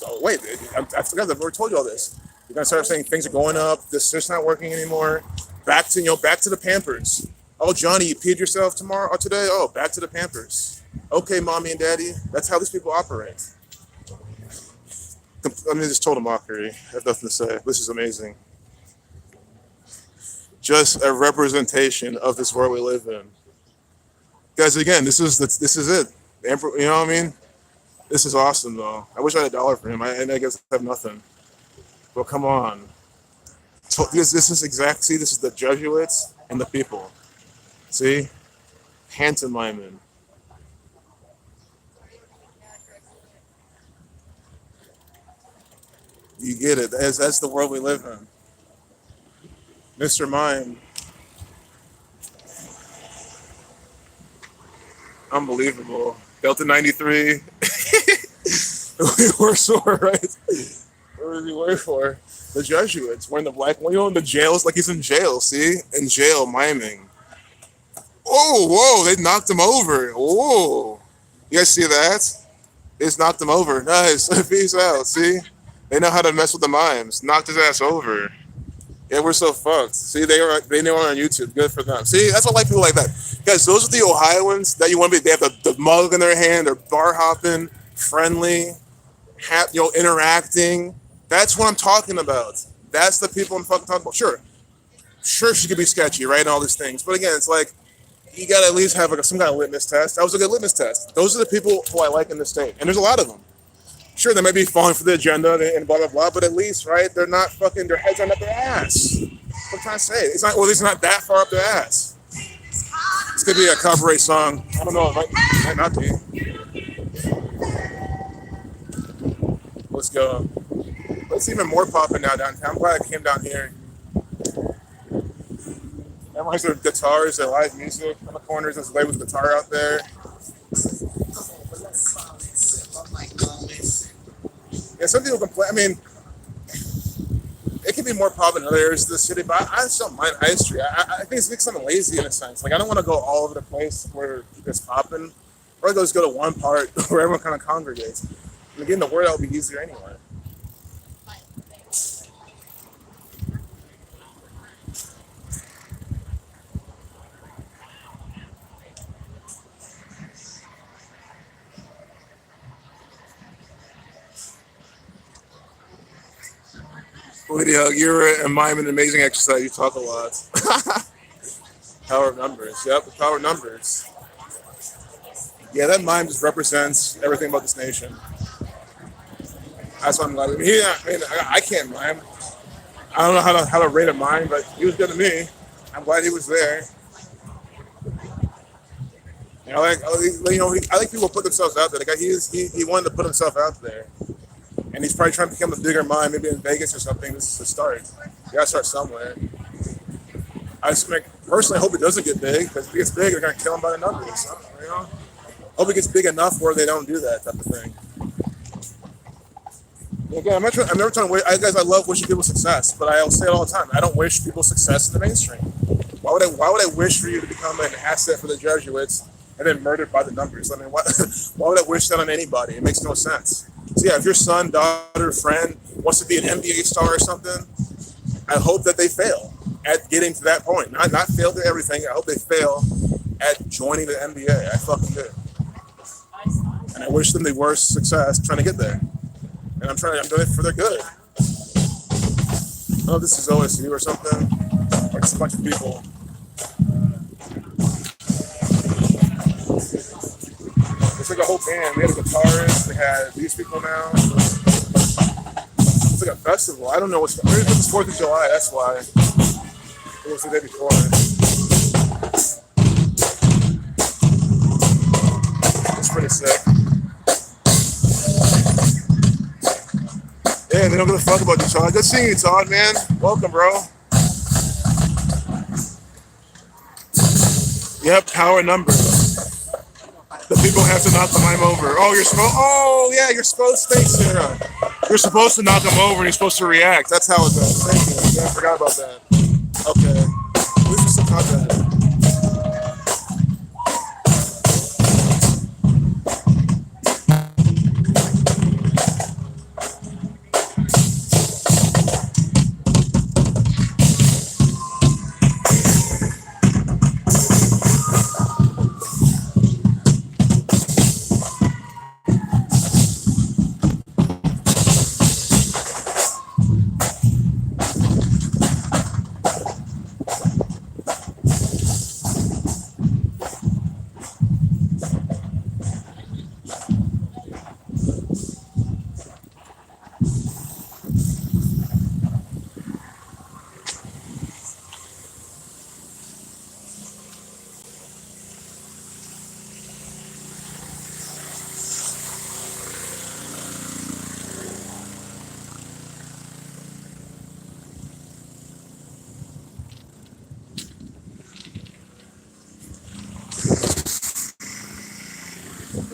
Oh wait, I forgot that I already told you all this. You're gonna start saying things are going up. This just not working anymore. Back to the Pampers. Oh, Johnny, you peed yourself tomorrow or today? Oh, back to the Pampers. Okay, mommy and daddy. That's how these people operate. I mean, just total mockery. I have nothing to say. This is amazing. Just a representation of this world we live in. Guys, again, this is it. The Emperor, you know what I mean? This is awesome, though. I wish I had $1 for him. I guess I have nothing. But come on. So this is See, this is the Jesuits and the people. See? Pantomiming. You get it. That's the world we live in. Mr. Mime. Unbelievable. Delta 93. We were sore, right? What was he work for? The Jesuits wearing the black one. In the jails, like he's in jail, see? In jail, miming. Oh, whoa, they knocked him over. Whoa. You guys see that? They just knocked him over. Nice. Peace out, see? They know how to mess with the mimes. Knocked his ass over. Yeah, we're so fucked. See, they know on YouTube. Good for them. See, that's what I like people like that. Guys, those are the Ohioans that you want to be. They have the mug in their hand. They're bar hopping, friendly, interacting. That's what I'm talking about. That's the people I'm fucking talking about. Sure, she could be sketchy, right, and all these things. But again, it's like you gotta at least have some kind of litmus test. That was a good litmus test. Those are the people who I like in the state, and there's a lot of them. Sure, they might be falling for the agenda and blah blah blah, but at least, right, they're not fucking their heads aren't up their ass. What I'm trying to say, it's not that far up their ass. This could be a copyright song. I don't know, it might not be. Let's go. It's even more popping now downtown. I'm glad I came down here. Everyone's their guitars, their live music on the corners. There's a lady with a guitar out there. Yeah, some people complain. I mean, it can be more popping in other areas of the city, but I just don't mind High Street. I think it's because I'm lazy in a sense. Like, I don't want to go all over the place where it's popping. Or I just go to one part where everyone kind of congregates. And getting the word out will be easier anyway. Lady Hug, you're a mime and amazing exercise. You talk a lot. Power of numbers. Yep, the power of numbers. Yeah, that mime just represents everything about this nation. That's what I'm glad. I can't mime. I don't know how to rate a mime, but he was good to me. I'm glad he was there. I like people who put themselves out there. The guy, he wanted to put himself out there, and he's probably trying to become a bigger mime, maybe in Vegas or something. This is the start. You gotta start somewhere. Personally, I hope it doesn't get big, because if it gets big, they're gonna kill him by the numbers. Hope it gets big enough where they don't do that type of thing. Again, I'm never trying to wish. I love wishing people success, but I'll say it all the time. I don't wish people success in the mainstream. Why would I wish for you to become an asset for the Jesuits and then murdered by the numbers? I mean, why would I wish that on anybody? It makes no sense. So yeah, if your son, daughter, friend wants to be an NBA star or something, I hope that they fail at getting to that point. Not fail to everything. I hope they fail at joining the NBA. I fucking do. And I wish them the worst success trying to get there. And I'm doing it for their good. Oh, this is OSU or something. Or just a bunch of people. It's like a whole band. They had a guitarist. They had these people now. It's like a festival. I don't know what's. Maybe it's 4th of July. That's why. It was the day before. It's pretty sick. Yeah, they don't give a fuck about you, Todd. Good seeing you, Todd, man. Welcome, bro. Yep, power numbers. The people have to knock the mime over. Oh, you're supposed to. Thanks, Sarah. You're supposed to knock him over, and you're supposed to react. That's how it goes. Thank you. Yeah, I forgot about that. Okay. At least we still caught that.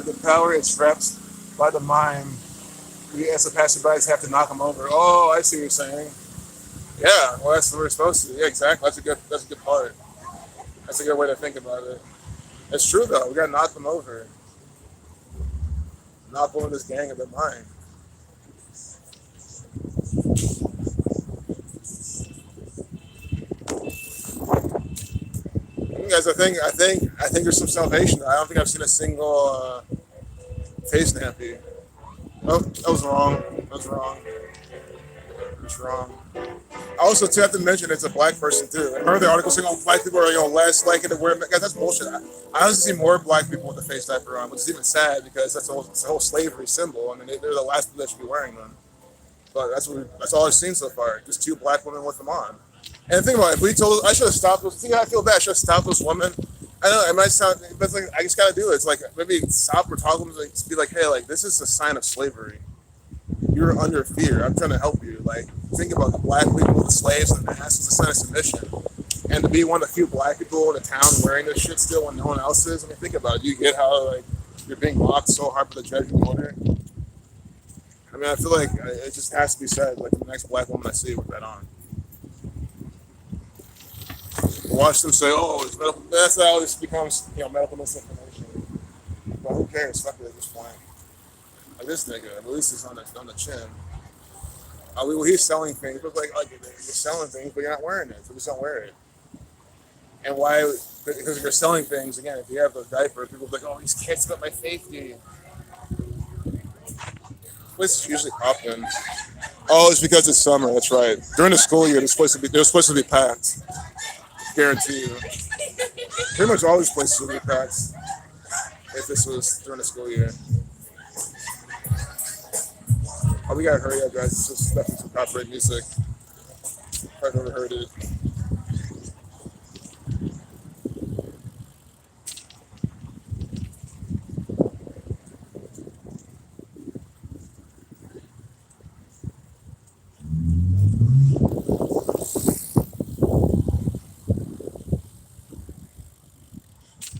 The power is repped by the mime. We as the passerbys have to knock them over. Oh, I see what you're saying. Yeah, well, that's what we're supposed to do. Yeah, exactly. That's a good part. That's a good way to think about it. It's true though. We gotta knock them over. Knock over this gang of the mime. Guys, I think there's some salvation. I don't think I've seen a single face nappy. Oh, that was wrong. That's wrong. I also too have to mention it's a black person too. I heard the article saying, "Oh, black people are less likely to wear." Guys, that's bullshit. I honestly see more black people with the face diaper on, which is even sad because it's a whole slavery symbol. I mean, they're the last people that should be wearing them. But that's all I've seen so far. Just 2 black women with them on. And think about it, if we told, I should have stopped those. I feel bad. I should have stopped those women. I know it might sound, but it's like I just gotta do it. It's like maybe stop or talk to them, like be like, hey, like this is a sign of slavery. You're under fear. I'm trying to help you. Like think about the black people, the slaves, and the mass is a sign of submission. And to be one of the few black people in a town wearing this shit still when no one else is. I mean, think about it. You get how like you're being mocked so hard by the Jesuit order. I mean, I feel like it just has to be said. Like the next black woman I see with that on. Watch them say, "Oh, it's medical." That's how this becomes, medical misinformation. But who cares? Fuck it at this point. Like this nigga, at least it's on the chin. He's selling things, but like you're selling things, but you're not wearing it, so just don't wear it. And why? Because if you're selling things, again, if you have a diaper, people be like, "Oh, these kids got my safety." This is usually popping. Oh, it's because it's summer. That's right. During the school year, they're supposed to be packed. Guarantee you. Pretty much all these places would be packed if this was during the school year. Oh, we gotta hurry up, guys. It's just definitely some copyright music. I've never heard it.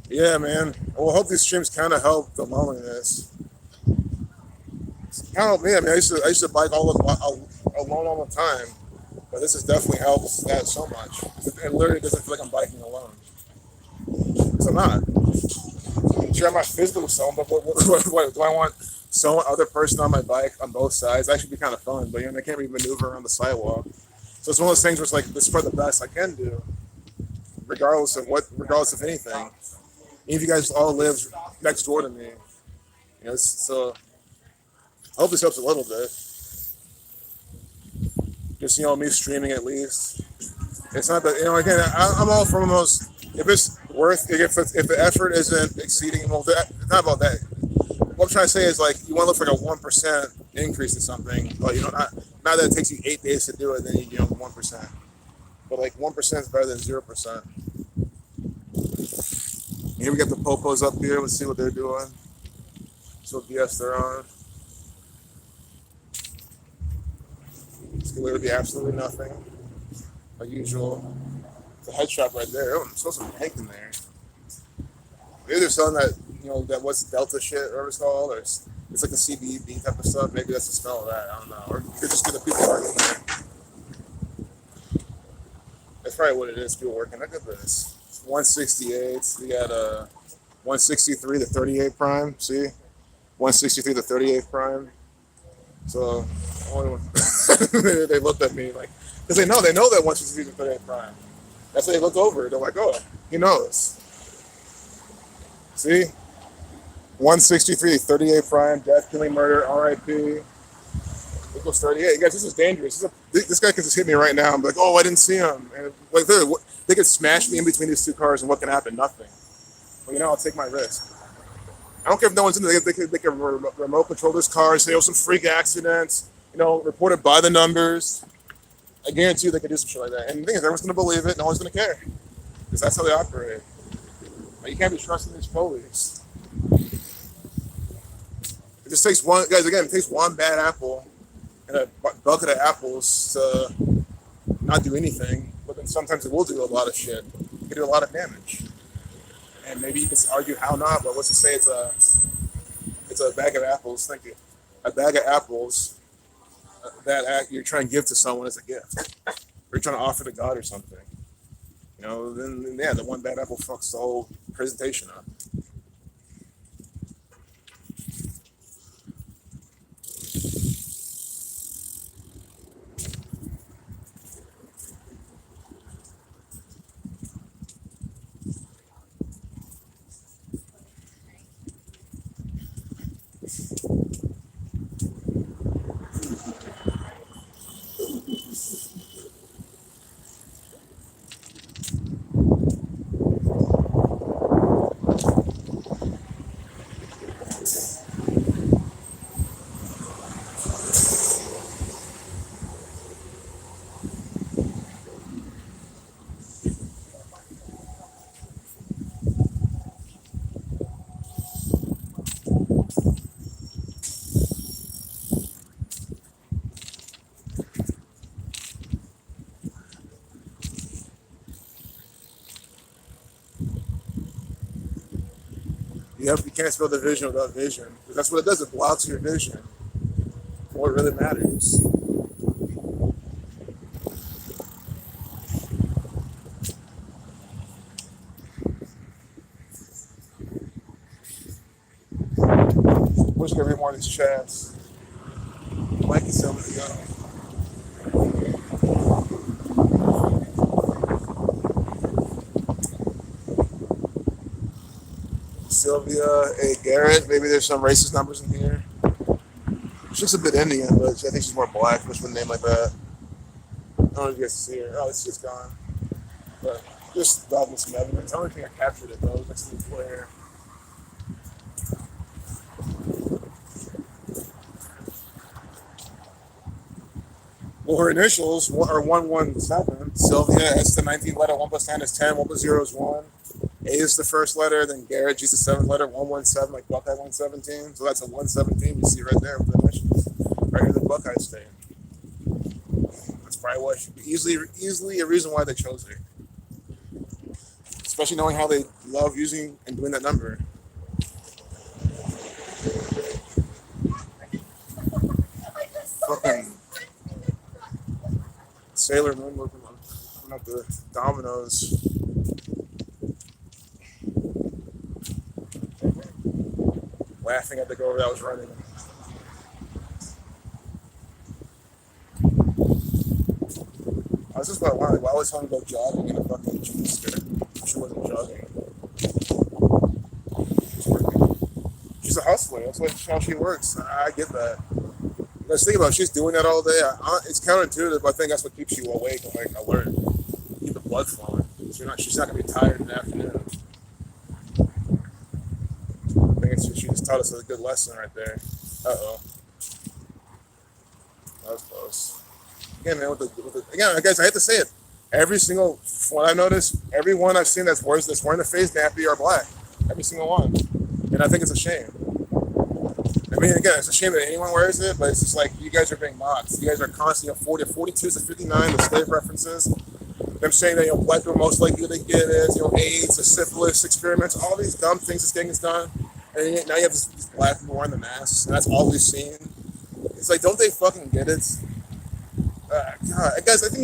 Yeah, man. Well, I hope these streams kind of help the loneliness. Kind of me. I mean, I used to bike alone all the time, but this has definitely helped that so much. It literally doesn't feel like I'm biking alone. So I'm not. Sure, I might physically with someone, but what do I want? Someone, other person on my bike on both sides. That should be kind of fun, but I can't really maneuver around the sidewalk. So it's one of those things where it's like this is probably the best I can do, regardless of anything. Even if you guys all live next door to me, so I hope this helps a little bit. Just me streaming at least. It's not that again. I'm all for most. If it's if the effort isn't exceeding, well, it's not about that. What I'm trying to say is like you want to look for like a 1% increase in something, but not that it takes you 8 days to do it, then you 1%. But like 1% is better than 0%. Here we got the popos up here. Let's see what they're doing. See what BS they're on. It's going to be absolutely nothing, like usual. The head shop right there. Oh, I'm supposed to be hanging there. Maybe they're selling that, that what's Delta shit, or whatever it's called, or it's like the CBD type of stuff. Maybe that's the smell of that. I don't know. Or you could just get the people working there. That's probably what it is. People working. Look at this. 168. We got 163 to 38 prime. See, 163 to 38 prime. So they looked at me like, because they know that 163 to 38 prime. That's why they look over. They're like, oh, he knows. See, 163 to 38 prime. Death, killing, murder, RIP. Equals 38. Guys, this is dangerous. This guy can just hit me right now. I'm like, oh, I didn't see him. And like, they could smash me in between these two cars, and what can happen? Nothing. Well, I'll take my risk. I don't care if no one's in there. They can remote control this car, say, some freak accidents, reported by the numbers. I guarantee you they can do some shit like that. And the thing is, everyone's going to believe it. No one's going to care. Because that's how they operate. You can't be trusting these police. It just takes one, guys, again, it takes one bad apple and a bucket of apples to not do anything. But then sometimes it will do a lot of shit. It can do a lot of damage. And maybe you can argue how not, but let's just say it's a bag of apples. Thank you. A bag of apples that you're trying to give to someone as a gift, or you're trying to offer to God or something. Then the one bad apple fucks the whole presentation up. Yep, you can't spell the vision without vision. Because that's what it does. It blocks your vision. What really matters. Wish I could read more of these chats. Mike can tell me to go. Sylvia A. Garrett. Maybe there's some racist numbers in here. She looks a bit Indian, but I think she's more black, which would name like that. I don't know if you guys see her. Oh, it's gone. But just dogging some evidence. I don't think I captured it though. Next to the flare. Well, her initials are 117. Sylvia, S is the 19th letter, 1 plus 10 is 10, 1 plus 0 is 1. A is the first letter, then Garrett, G's the 7th letter, 117, like Buckeye 117. So that's a 117 you see right there with the initials. Right here, the Buckeye stain. That's probably what should be easily a reason why they chose her. Especially knowing how they love using and doing that number. Fucking Sailor Moon looking up the dominoes. Laughing at the girl that was running. I was just about wondering, why was someone go jogging in a fucking jeans skirt? She wasn't jogging. She's a hustler. That's how she works. I get that. Let's think about it. She's doing that all day. It's counterintuitive, but I think that's what keeps you awake and like alert. Keep the blood flowing. She's not gonna be tired in the afternoon. I think she just taught us a good lesson right there. Uh-oh. That was close. Again, man, again, guys, I hate to say it. Every single one I've noticed, every one I've seen that's wearing the face nappy are black. Every single one. And I think it's a shame. I mean, again, it's a shame that anyone wears it, but it's just like, you guys are being mocked. You guys are constantly, 40, 42s to 59, the slave references. Them saying that, black people are most likely to get it, AIDS, the syphilis experiments, all these dumb things this gang has done. And now you have these black people wearing the masks, and that's all we've seen. It's like, don't they fucking get it? God, guys, I think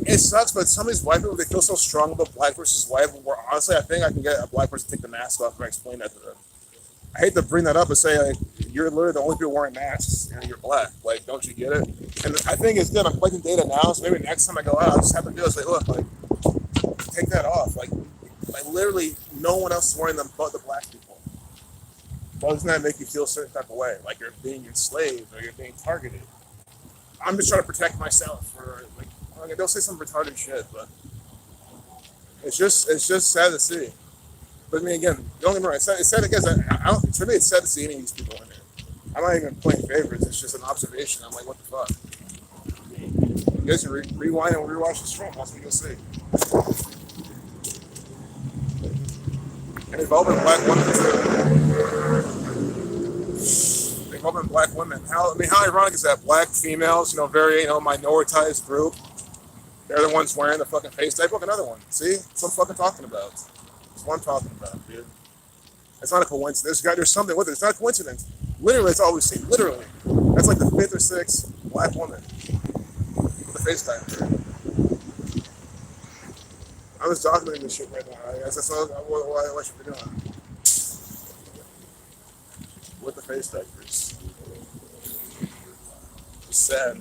it sucks, but some of these white people, they feel so strong about black versus white. Where honestly, I think I can get a black person to take the mask off and explain that to them. I hate to bring that up and say, like, you're literally the only people wearing masks and you're black. Like, don't you get it? And I think it's good. I'm collecting data now, so maybe next time I go out, I'll just have to do it. Say, look, like, take that off. Like literally, no one else is wearing them but the black people. Well, doesn't that make you feel a certain type of way? Like you're being enslaved or you're being targeted? I'm just trying to protect myself. Or like, don't say some retarded shit, but it's just sad to see. But I mean, again, don't get me wrong. It's sad because to me, it's sad to see any of these people in there. I'm not even playing favorites. It's just an observation. I'm like, what the fuck? You guys can rewind and rewatch the stream. That's what you'll see. And involving black women too. Involving black women. How ironic is that? Black females, very minoritized group. They're the ones wearing the fucking face tape. Look, another one. See, that's what I'm fucking talking about. That's what I'm talking about, dude. It's not a coincidence. There's something with it. It's not a coincidence. Literally, it's all we see. Literally, that's like the 5th or 6th black woman with the face tape. I was documenting this shit right now. I guess that's what I should be doing. With the face diapers. It's sad.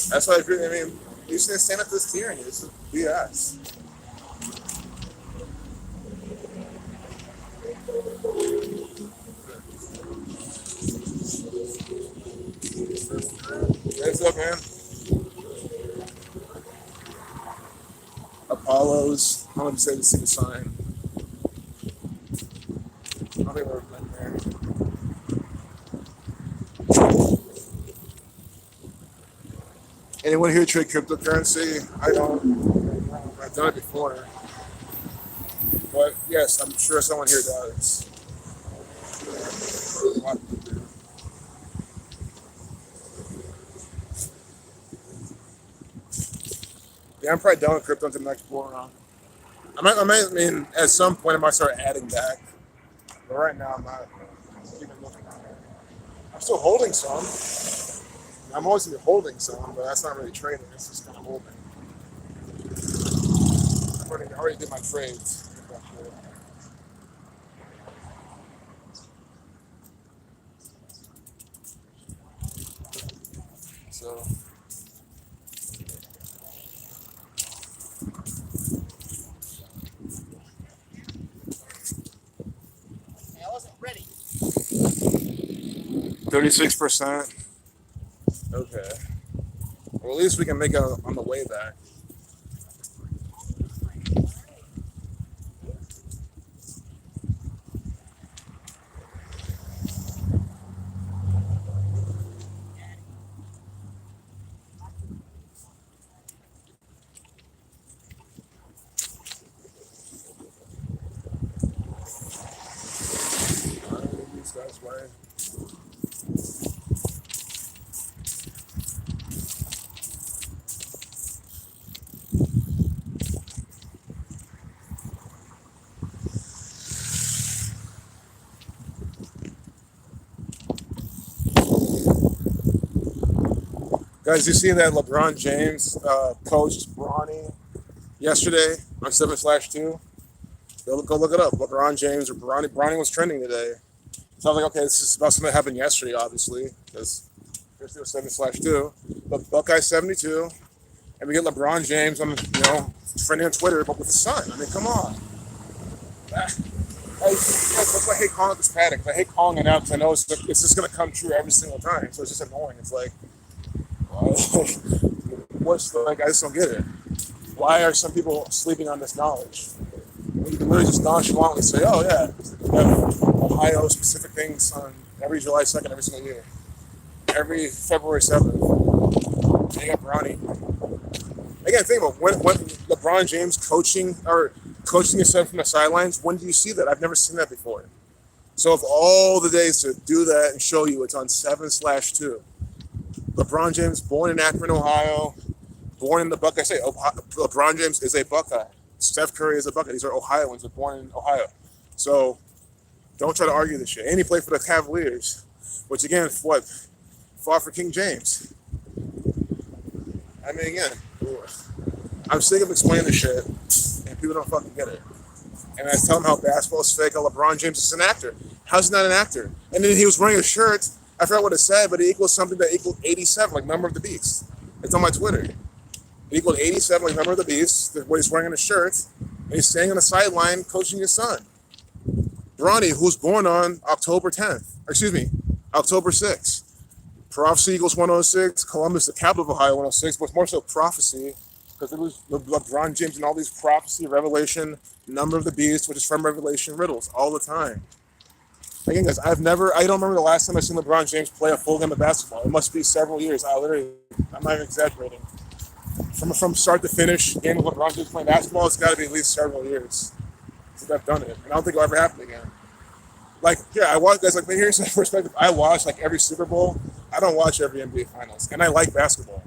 That's why I mean, you just need to stand up to this tyranny. This is BS. What's up, man? Apollos. I want to say the same sign. I don't think we're been there. Anyone here trade cryptocurrency? I don't. I've done it before. But yes, I'm sure someone here does. A lot of people do. Yeah, I'm probably done with crypto until the next bull run. I mean, at some point I might start adding back. But right now I'm not even looking at it. I'm still holding some. I'm always going to be holding some, but that's not really trading. It's just kind of holding. I already did my trades. So. 36%. Okay. Well, at least we can make it on the way back. These guys wearing. Guys, you seen that LeBron James coached Bronny yesterday on 7/2? Go look it up. LeBron James or Bronny was trending today. So I was like, okay, this is about something that happened yesterday, obviously, because yesterday was 7/2. But Buckeyes 72, and we get LeBron James on, trending on Twitter, but with the sun. I mean, come on. That's why I hate calling it this paddock. I hate calling it out because I know it's just going to come true every single time. So it's just annoying. It's like, I just don't get it. Why are some people sleeping on this knowledge? You can literally just nonchalantly say, oh yeah, we have Ohio specific things on every July 2nd, every single year. Every February 7th. They got Bronny. Again, think about when LeBron James coaching himself from the sidelines, when do you see that? I've never seen that before. So of all the days to do that and show you, it's on 7/2. LeBron James, born in Akron, Ohio, born in the Buckeye State. LeBron James is a Buckeye. Steph Curry is a Buckeye. These are Ohioans, but born in Ohio. So don't try to argue this shit. And he played for the Cavaliers, which again, fought for King James. I mean, again, I'm sick of explaining this shit, and people don't fucking get it. And I tell them how basketball is fake, how LeBron James is an actor. How's he not an actor? And then he was wearing a shirt, I forgot what it said, but it equals something that equaled 87, like Number of the Beast. It's on my Twitter. It equaled 87, like Number of the Beast, what he's wearing in a shirt, and he's standing on the sideline coaching his son. Bronny, who's born on October 6th. Prophecy equals 106. Columbus, the capital of Ohio, 106, but it's more so prophecy, because it was LeBron James and all these prophecy, revelation, Number of the Beast, which is from Revelation riddles, all the time. Again, guys, I don't remember the last time I seen LeBron James play a full game of basketball. It must be several years. I'm not even exaggerating. From start to finish, game of LeBron James playing basketball, it's got to be at least several years since I've done it. And I don't think it'll ever happen again. I watch, guys, here's my perspective. I watch, every Super Bowl. I don't watch every NBA Finals. And I like basketball.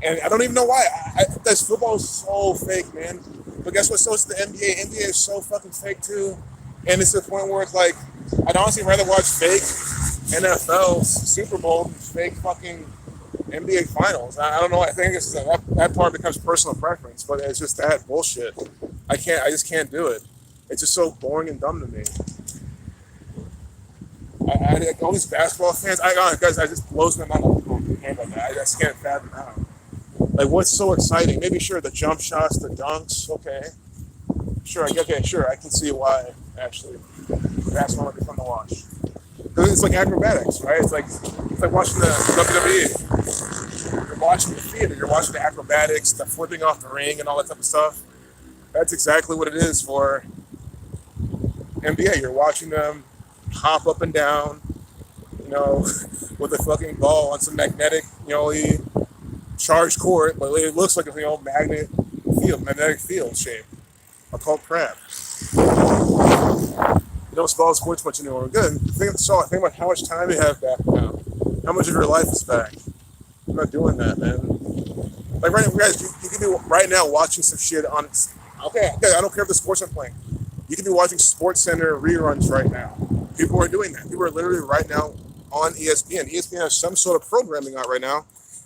And I don't even know why. This football is so fake, man. But guess what? So is the NBA. NBA is so fucking fake, too. And it's to the point where it's like, I'd honestly rather watch fake NFL's Super Bowl than fake fucking NBA Finals. I don't know. I think that part becomes personal preference, but it's just that bullshit. I just can't do it. It's just so boring and dumb to me. All these basketball fans, guys, I just blows my mind. People care about that. I just can't fathom how. What's so exciting? Maybe sure the jump shots, the dunks, okay. Sure, I can see why, actually. Basketball might be fun to watch. Because it's like acrobatics, right? It's like watching the WWE. You're watching the theater. You're watching the acrobatics, the flipping off the ring and all that type of stuff. That's exactly what it is for NBA. You're watching them hop up and down, with a fucking ball on some magnetic, charged court, but it looks like a magnetic field shape. Called crap. You don't follow sports much anymore. Good. Think about how much time you have back now. How much of your life is back. I'm not doing that, man. Right now, guys, you can be right now watching some shit on. Okay, I don't care if the sports are playing. You can be watching Sports Center reruns right now. People are doing that. People are literally right now on ESPN. ESPN has some sort of programming out right now.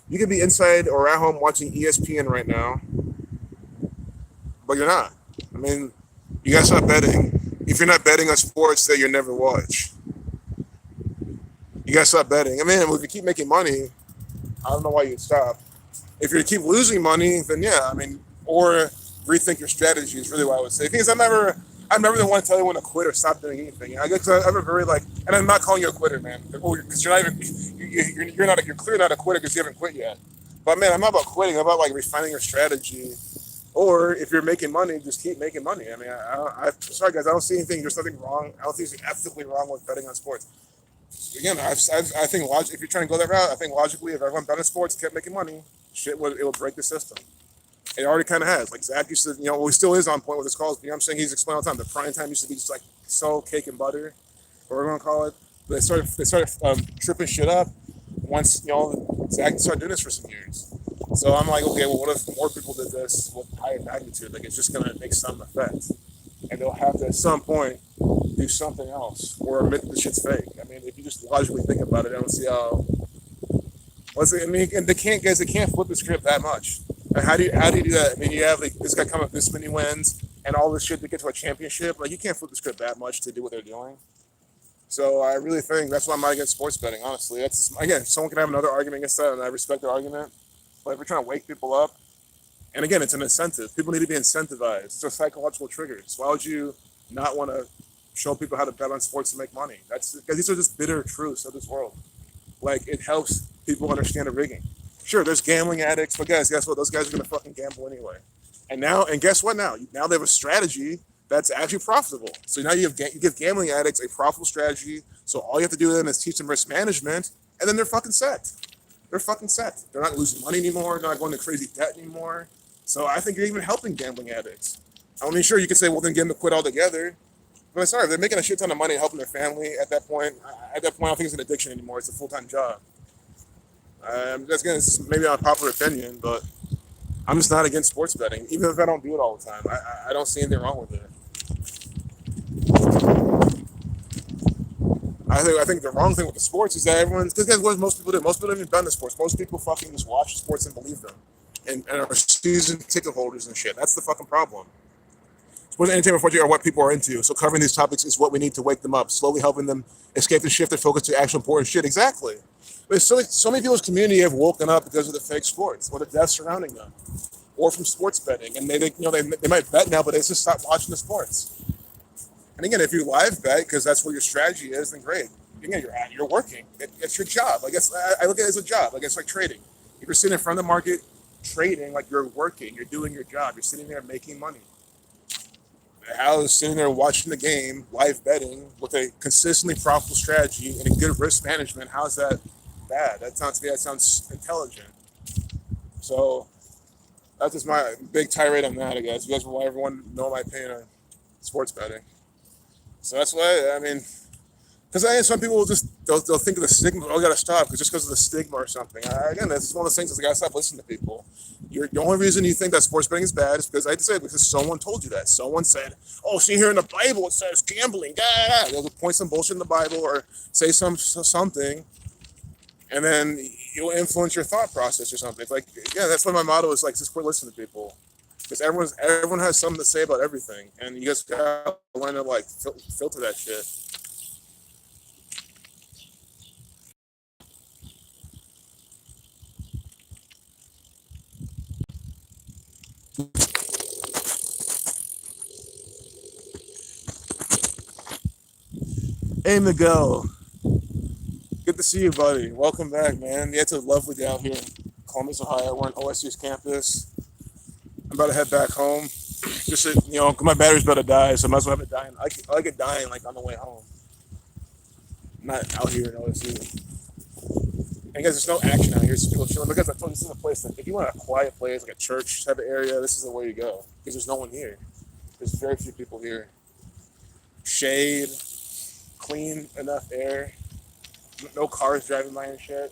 You could be inside or at home watching ESPN right now, but you're not. I mean, you gotta stop betting. If you're not betting on sports that you never watch, you gotta stop betting. I mean, if you keep making money, I don't know why you'd stop. If you keep losing money, then yeah, or rethink your strategy is really what I would say. Because I'm never the one to tell anyone to quit or stop doing anything. I guess I'm a very like, and I'm not calling you a quitter, man, because you're not even, you're clearly not a quitter because you haven't quit yet. But man, I'm not about quitting. I'm about like refining your strategy. Or if you're making money, just keep making money. I mean, sorry guys, I don't see anything. There's nothing wrong. I don't think there's ethically wrong with betting on sports. Again, I think if you're trying to go that route, I think logically, if everyone bet on sports, kept making money, it would break the system. It already kind of has. Like Zach used to, well, he still is on point with his calls. You know what I'm saying? He's explaining all the time. The prime time used to be just like so cake and butter, or whatever you want to call it. But they started tripping shit up once Zach started doing this for some years. So I'm like, okay, well, what if more people did this with higher magnitude? Like, it's just gonna make some effect, and they'll have to at some point do something else or admit the shit's fake. I mean, if you just logically think about it, I don't see how. I mean, and they can't flip the script that much. And how do you do that? I mean, you have like this guy come up with this many wins and all this shit to get to a championship. Like, you can't flip the script that much to do what they're doing. So I really think that's why I'm not against sports betting. Honestly, that's just, again, someone can have another argument against that, and I respect their argument. But if we're trying to wake people up, and again, it's an incentive. People need to be incentivized. It's a psychological trigger. So why would you not want to show people how to bet on sports to make money? That's because these are just bitter truths of this world. Like, it helps people understand the rigging. Sure, there's gambling addicts, but guys, guess what? Those guys are gonna fucking gamble anyway. And guess what? Now they have a strategy that's actually profitable. So now you give gambling addicts a profitable strategy. So all you have to do then is teach them risk management, and then they're fucking set. They're fucking set. They're not losing money anymore. They're not going to crazy debt anymore. So I think you're even helping gambling addicts. I mean, sure, you could say, well, then get them to quit altogether. But sorry, if they're making a shit ton of money helping their family at that point, I don't think it's an addiction anymore. It's a full-time job. That's again, this is maybe not a popular opinion, but I'm just not against sports betting, even if I don't do it all the time. I don't see anything wrong with it. I think the wrong thing with the sports is that because what most people do. Most people don't even bet on the sports. Most people fucking just watch sports and believe them, and are season ticket holders and shit. That's the fucking problem. Sports and entertainment are what people are into. So covering these topics is what we need to wake them up, slowly helping them escape and shift their focus to actual important shit. Exactly. But so many people's community have woken up because of the fake sports or the death surrounding them, or from sports betting, and they might bet now, but they just stop watching the sports. And again, if you live bet because that's what your strategy is, then great. Again, you're working. It's your job. I guess I look at it as a job. I guess like trading. If you're sitting in front of the market trading, like you're working, you're doing your job. You're sitting there making money. Al is sitting there watching the game, live betting with a consistently profitable strategy and a good risk management. How's that bad? That sounds intelligent. So that's just my big tirade on that, I guess. You guys will everyone know my opinion on sports betting. So that's why, I mean, because some people will they'll think of the stigma. Oh, you gotta stop just because of the stigma or something. Again, that's one of those things. That's, you gotta stop listening to people. The only reason you think that sports betting is bad is because I hate to say it, because someone told you that. Someone said, "Oh, see here in the Bible it says gambling." They'll point some bullshit in the Bible or say something, and then you'll influence your thought process or something. It's like, yeah, that's why my motto is like, just quit listening to people, because everyone has something to say about everything, and you just gotta learn to like filter that shit. Hey, Miguel. Good to see you, buddy. Welcome back, man. Yeah, it's a lovely day out here in Columbus, Ohio. We're on OSU's campus. I'm about to head back home. Just so, 'cause my battery's about to die, so I might as well have it dying. I like it dying like on the way home. I'm not out here in OSU. And guys, there's no action out here. It's people chilling. Because I told you, this is a place that if you want a quiet place, like a church type of area, this is the way you go. Because there's no one here. There's very few people here. Shade, clean enough air, no cars driving by and shit.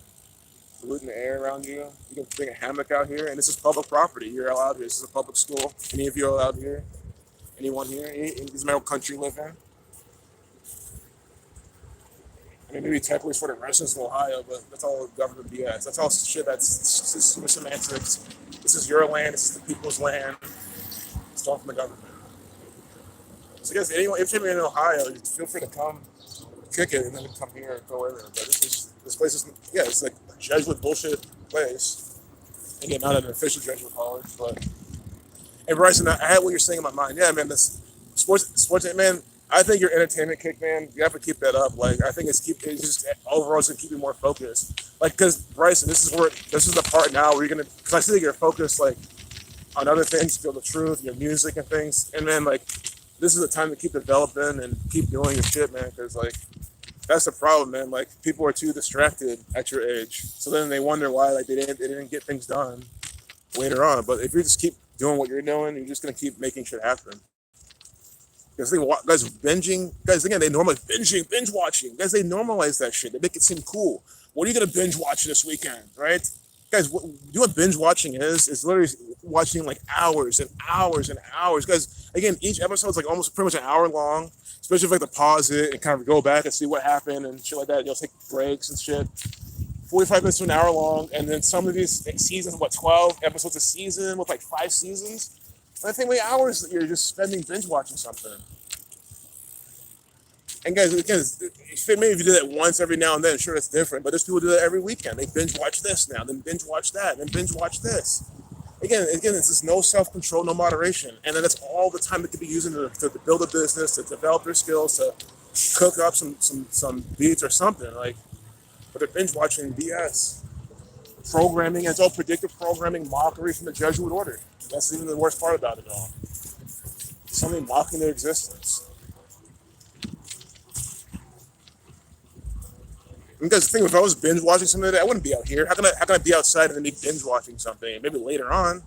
Polluting the air around you. You can bring a hammock out here, and this is public property. You're allowed here. This is a public school. Any of you are allowed here? Anyone here? This is my country live in. I mean, maybe technically it's for the residents of Ohio, but that's all government BS. That's all shit. That's semantics. This is your land. This is the people's land. It's all from the government. So, I guess if you're in Ohio, feel free to come kick it and then come here and go over. But this place is, yeah, it's like a Jesuit bullshit place. Again, not an official Jesuit college, but hey, Bryson, I had what you're saying in my mind. Yeah, man, this sports, man. I think your entertainment kick, man. You have to keep that up. Like, I think it's just overall it's gonna keep you more focused. Like, because Bryson, this is the part now where you're gonna, because I think you're focused like on other things, feel the truth, your music and things, and then like this is the time to keep developing and keep doing your shit, man. Because like that's the problem, man. Like people are too distracted at your age, so then they wonder why like they didn't get things done later on. But if you just keep doing what you're doing, you're just gonna keep making shit happen. Because guys binging, guys again they normalize binge watching. Guys they normalize that shit. They make it seem cool. What are you gonna binge watch this weekend, right? Guys, what you know what binge watching is? It's literally watching like hours and hours and hours. Guys, again, each episode is like almost pretty much an hour long. Especially if like to pause it and kind of go back and see what happened and shit like that. You'll take breaks and shit. 45 minutes to an hour long, and then some of these like, seasons, 12 episodes a season with like 5 seasons. And I think how many hours that you're just spending binge watching something. And guys, again, maybe if you do that once every now and then, sure, that's different. But there's people who do that every weekend. They binge watch this now, then binge watch that, then binge watch this. Again, it's just no self-control, no moderation. And then that's all the time they could be using to build a business, to develop their skills, to cook up some beats or something. Like, but they're binge watching BS. Programming, and it's all predictive programming, mockery from the Jesuit order. That's even the worst part about it all. Somebody mocking their existence. Because the thing, if I was binge watching something like that, I wouldn't be out here. How can I be outside and then be binge watching something? Maybe later on. And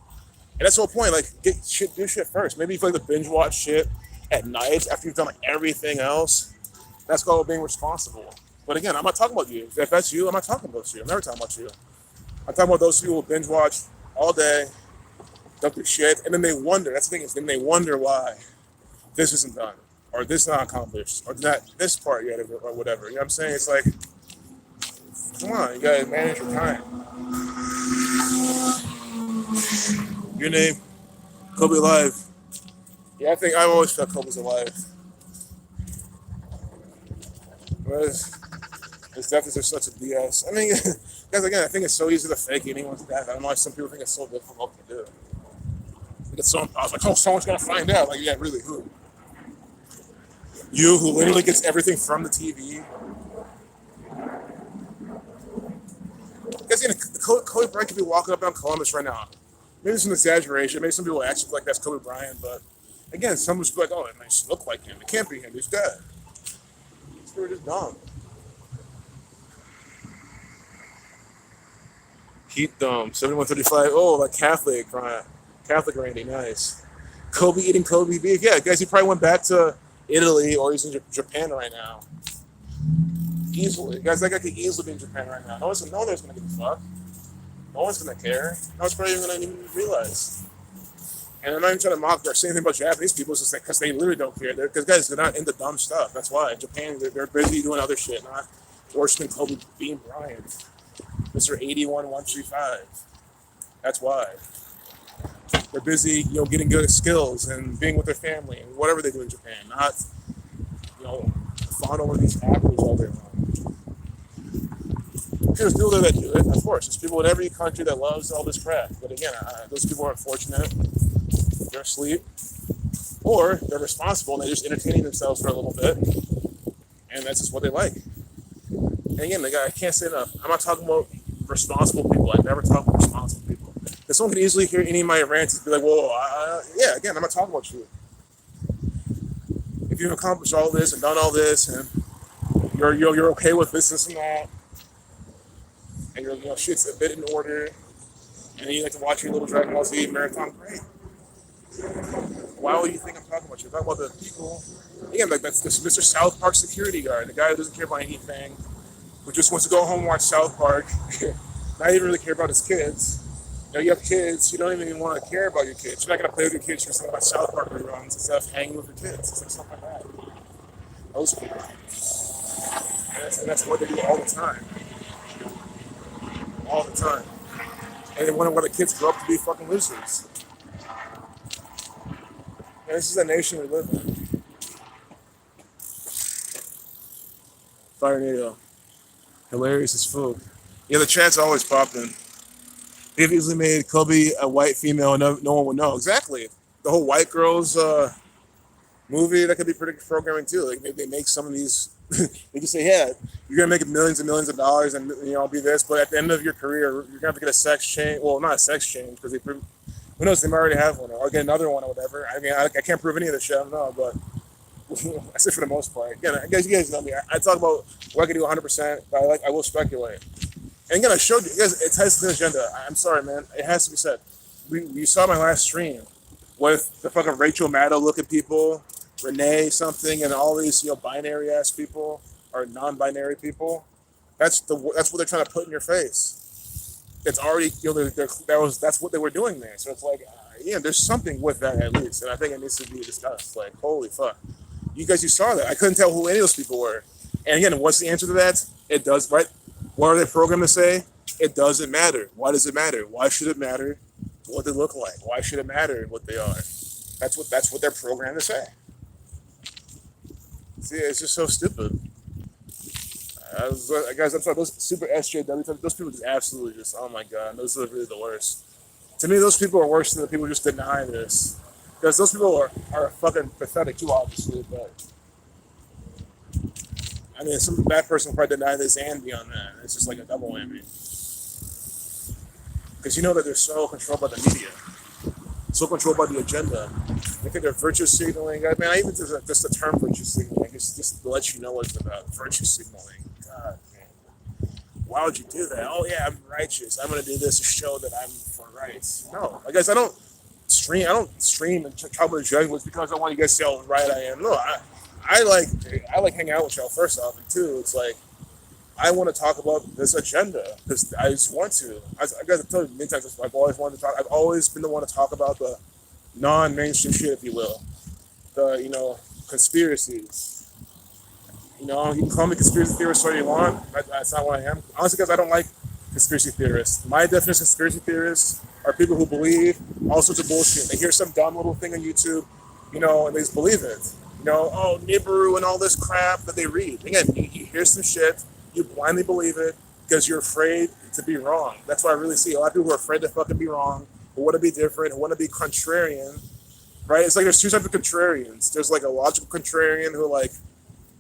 that's the whole point. Like, do shit first. Maybe if you like to binge watch shit at night after you've done like everything else. That's called being responsible. But again, I'm not talking about you. If that's you, I'm not talking about you. I'm never talking about you. I'm talking about those people who binge watch all day, don't do shit, and then they wonder. That's the thing is, then they wonder why this isn't done, or this not accomplished, or not this part yet, or whatever. You know what I'm saying? It's like, come on, you gotta manage your time. Your name, Kobe alive. Yeah, I think I've always felt Kobe's alive. But it's definitely just such a BS. I mean, guys, again, I think it's so easy to fake anyone's death. I don't know why some people think it's so difficult to do. It's so impossible. Like, oh, someone's gonna find out. Like, yeah, really, who? You, who literally gets everything from the TV. Guys, again, Kobe Bryant could be walking up down Columbus right now. Maybe it's an exaggeration. Maybe some people actually like that's Kobe Bryant, but again, some would be like, oh, it might look like him. It can't be him. He's dead. These people are just dumb. Heat Dome, 7135. Oh, like Catholic Randy, nice. Kobe eating Kobe beef. Yeah, guys, he probably went back to Italy or he's in Japan right now. Easily. Guys, that guy could easily be in Japan right now. No one's going to give a fuck. No one's going to care. No one's probably even going to even realize. And I'm not even trying to mock or say anything about Japanese people. It's just like, because they literally don't care. Because, guys, they're not into dumb stuff. That's why. In Japan, they're busy doing other shit, not worshiping Kobe Bean Bryant. Mr. 81135. That's why. They're busy, getting good at skills and being with their family and whatever they do in Japan. Not, fawn over these apples all day long. There's people there that do it, of course. There's people in every country that loves all this crap. But again, those people are unfortunate. They're asleep. Or they're responsible and they're just entertaining themselves for a little bit. And that's just what they like. And again, I can't say enough. I'm not talking about responsible people. I never talk about responsible people. If someone could easily hear any of my rants and be like, whoa, yeah, again, I'm not talking about you. If you've accomplished all this and done all this and you're okay with this and that, and your shit's a bit in order, and you like to watch your little Dragon Ball Z marathon, great. Why would you think I'm talking about you? I'm talking about the people, again, like that's this Mr. South Park security guard, the guy who doesn't care about anything, who just wants to go home and watch South Park, not even really care about his kids. You have kids, you don't even want to care about your kids. You're not going to play with your kids for something about South Park reruns instead of hanging with your kids. It's like stuff like that. Those people. And that's what they do all the time. All the time. And they wonder why the kids grow up to be fucking losers. And this is the nation we live in. Fire NATO. Hilarious as food. Yeah, the chat's always popping. They've easily made Kobe a white female and no one would know. Exactly. The whole white girls Movie that could be predictive programming too. Like they make some of these. They can say, yeah, you're gonna make millions and millions of dollars, and be this, but at the end of your career, you're gonna have to get a sex change. Well, not a sex change because who knows, they might already have one or get another one or whatever. I mean, I can't prove any of this shit. I don't know, but I say for the most part. Again, I guess you guys know me. I talk about what I can do 100%, but I will speculate. And again, I showed you guys it ties to the agenda. I'm sorry, man. It has to be said. You saw my last stream with the fucking Rachel Maddow looking people, Renee something, and all these binary ass people or non-binary people. That's what they're trying to put in your face. It's already that's what they were doing there. So it's like there's something with that at least, and I think it needs to be discussed. Like, holy fuck, you saw that. I couldn't tell who any of those people were. And again, what's the answer to that? It does, right? What are they programmed to say? It doesn't matter. Why does it matter? Why should it matter what they look like? Why should it matter what they are? That's what they're programmed to say. See, it's just so stupid. Guys, I'm sorry, those super SJW, those people just absolutely just, oh my god, those are really the worst. To me, those people are worse than the people who just deny this. Because those people are fucking pathetic too, obviously, but I mean, some bad person will probably deny this and beyond that. It's just like a double whammy. Because you know that they're so controlled by the media, so controlled by the agenda. I think they're virtue signaling. I mean, I even just the term virtue signaling, just to let you know what it's about. Virtue signaling. God, man. Why would you do that? Oh yeah, I'm righteous. I'm gonna do this to show that I'm for rights. No, I guess I don't stream and talk about judgments because I want you guys to see how right I am. No, I like hanging out with y'all first off, and two, it's like I want to talk about this agenda because I just want to. I guess I've told you many times I've always wanted to talk. I've always been the one to talk about the non-mainstream shit, if you will. The conspiracies. You can call me conspiracy theorist all you want. That's not what I am. Honestly, because I don't like conspiracy theorists. My definition of conspiracy theorists are people who believe all sorts of bullshit. They hear some dumb little thing on YouTube, and they just believe it. Nibiru and all this crap that they read. Again, you hear some shit, you blindly believe it because you're afraid to be wrong. That's why I really see a lot of people who are afraid to fucking be wrong, who want to be different, who want to be contrarian, right? It's like there's two types of contrarians. There's like a logical contrarian who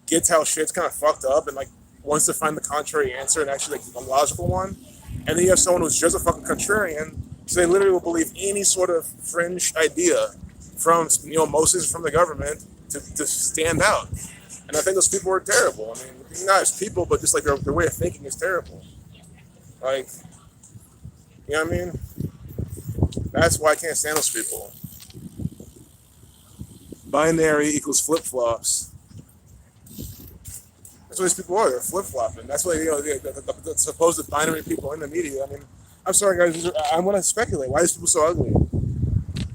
gets how shit's kind of fucked up and wants to find the contrary answer and actually a logical one. And then you have someone who's just a fucking contrarian, so they literally will believe any sort of fringe idea from mostly from the government to stand out. And I think those people are terrible. I mean, not as people, but just their way of thinking is terrible. You know what I mean? That's why I can't stand those people. Binary equals flip-flops. That's what these people are. They're flip-flopping. That's why, the supposed binary people in the media. I mean, I'm sorry, guys. I want to speculate. Why are these people so ugly?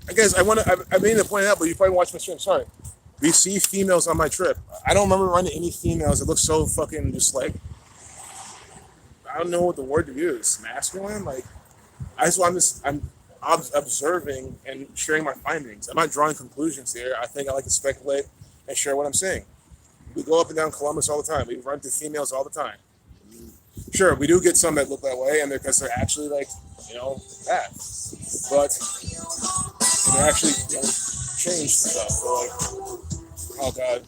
I guess I mean to point it out, but you probably watched my stream. Sorry. We see females on my trip. I don't remember running any females that look so fucking just I don't know what the word to use. Masculine? I'm observing and sharing my findings. I'm not drawing conclusions here. I think I like to speculate and share what I'm seeing. We go up and down Columbus all the time. We run into females all the time. Sure, we do get some that look that way, and because they're actually that. But they're actually change stuff. Oh god,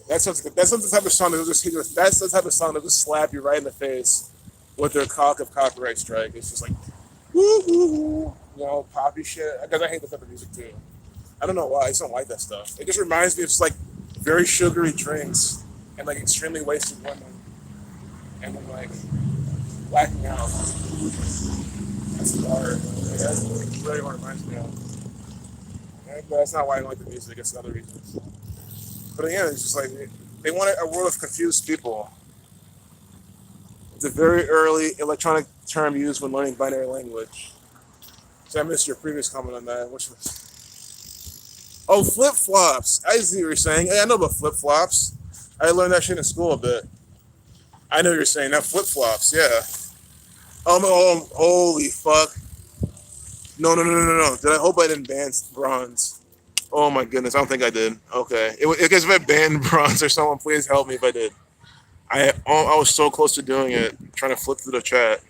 that's the type of song that'll just hit you. That's the type of song that'll just slap you right in the face with their cock of copyright strike. It's just woo woo, poppy shit. Because I hate that type of music too. I don't know why. I just don't like that stuff. It just reminds me of just very sugary drinks and extremely wasted women and then blacking out. That's hard. That's really what it reminds me of. But that's not why I don't like the music. It's other reasons. But again, it's just they want a world of confused people. It's a very early electronic term used when learning binary language. So I missed your previous comment on that. Which was flip-flops. I see what you're saying. Hey, I know about flip-flops. I learned that shit in school a bit. I know what you're saying. Now flip-flops, yeah. Holy fuck. No. I hope I didn't ban bronze. Oh my goodness, I don't think I did. Okay. If I banned bronze or someone, please help me if I did. I was so close to doing it, trying to flip through the chat.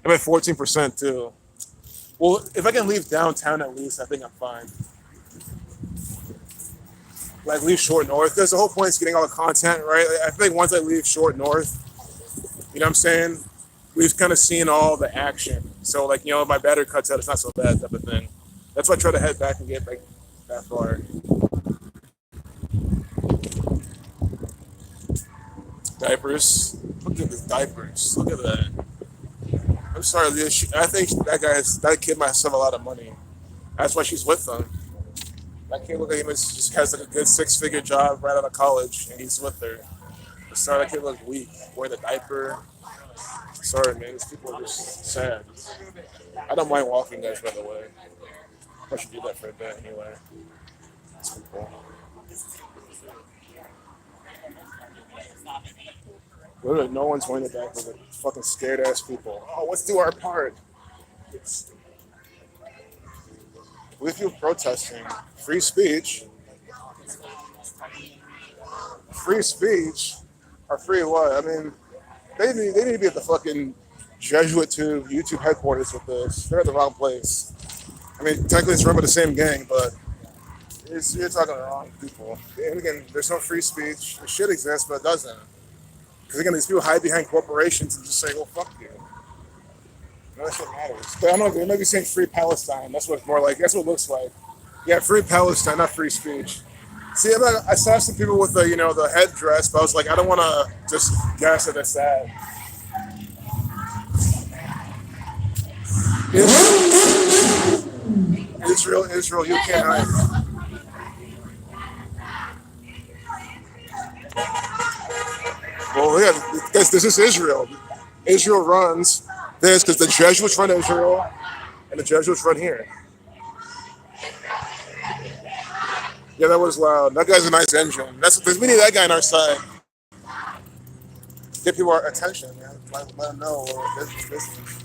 I'm at 14% too. Well, if I can leave downtown at least, I think I'm fine. like leave short north. Because the whole point is getting all the content, right? I think once I leave short north, you know what I'm saying? We've kind of seen all the action. So like, my battery cuts out, it's not so bad type of thing. That's why I try to head back and get like that far. Diapers. Look at the diapers. Look at that. I'm sorry, I think that kid might have a lot of money. That's why she's with them. That kid look like he just has like a good 6-figure job right out of college, and he's with her. I'm sorry, that kid look weak. Wear the diaper. Sorry, man. These people are just sad. I don't mind walking, guys. By the way, I should do that for a bit anyway. That's cool. Literally, no one's wearing the diaper. They're fucking scared ass people. Oh, let's do our part. We feel protesting. Free speech. Free speech? Or free what? I mean, they need to be at the fucking Jesuit Tube YouTube headquarters with this. They're at the wrong place. I mean, technically it's run by the same gang, but you're talking to the wrong people. And again, there's no free speech. It should exist, but it doesn't. Because again, these people hide behind corporations and just say, well, fuck you. None of that shit matters. But I don't know, they might be saying free Palestine. That's what it's more like. That's what it looks like. Yeah, free Palestine, not free speech. See, I saw some people with the, the headdress, but I was like, I don't want to just guess that it's that. Israel, you can't hide. Well, yeah, this is Israel. Israel runs this because the Jesuits run Israel, and the Jesuits run here. Yeah, that was loud. That guy's a nice engine. We need that guy on our side. Get people our attention, man. Let them know business.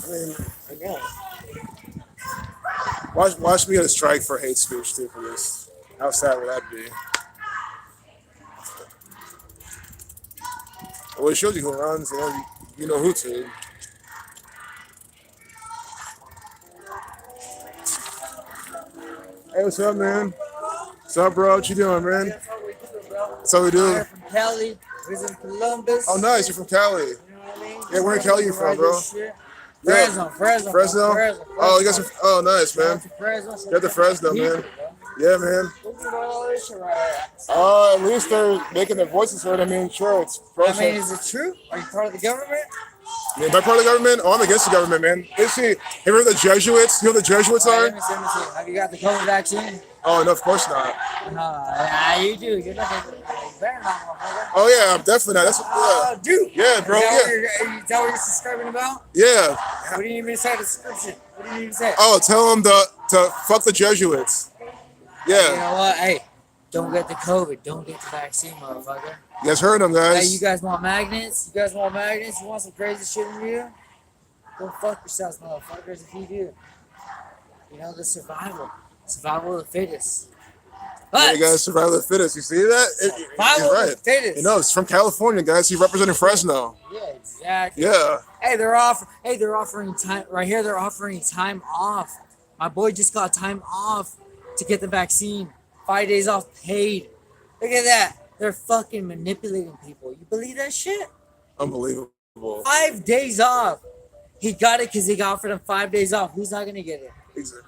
I mean, again. Watch me get a strike for hate speech too for this. How sad would that be? Well, it shows you who runs, you know who to. Hey, what's up, man? What's up, bro? What you doing, man? That's how we do. I'm from Cali. We're in Columbus. Oh, nice. You're from Cali. You know what I mean? Yeah, where in Cali you from, bro? Fresno. Oh, you got some. Oh, nice, man. Get the Fresno, man. Yeah, man. At least they're making their voices heard. I mean, sure, it's. I mean, is it true? Are you part of the government? Am I part of the government? Oh, I'm against the government, man. Have you heard of the Jesuits? You know who the Jesuits are? Let me see. Have you got the COVID vaccine? Oh, no, of course not. You do. You're not better not, motherfucker. Oh, yeah, I'm definitely not. That's what, dude. Yeah, bro. Is that what you're subscribing about? Yeah. What do you need me to say in the description? What do you need me to say? Oh, tell them to fuck the Jesuits. Yeah. You know what? Hey, don't get the COVID. Don't get the vaccine, motherfucker. You guys heard them, guys. Hey, you guys want magnets? You want some crazy shit in you? Go fuck yourselves, motherfuckers, if you do. The survival of the fittest. Yeah, you guys, survival of the fittest. You see that? Survival of the fittest. It's from California, guys. He's representing Fresno. Yeah, exactly. Yeah. Hey, they're offering time right here. They're offering time off. My boy just got time off to get the vaccine. 5 days off paid. Look at that. They're fucking manipulating people. You believe that shit? Unbelievable. 5 days off. He got it because he got offered him 5 days off. Who's not gonna get it?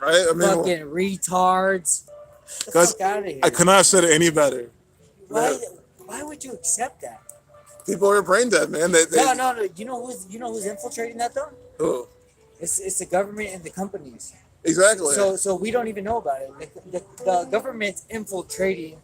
Right? I mean, fucking retards. Get the fuck out of here. I could not have said it any better. Why would you accept that? People are brain dead, man. No. You know who's infiltrating that though? Who? It's the government and the companies. Exactly. So we don't even know about it. The government's infiltrating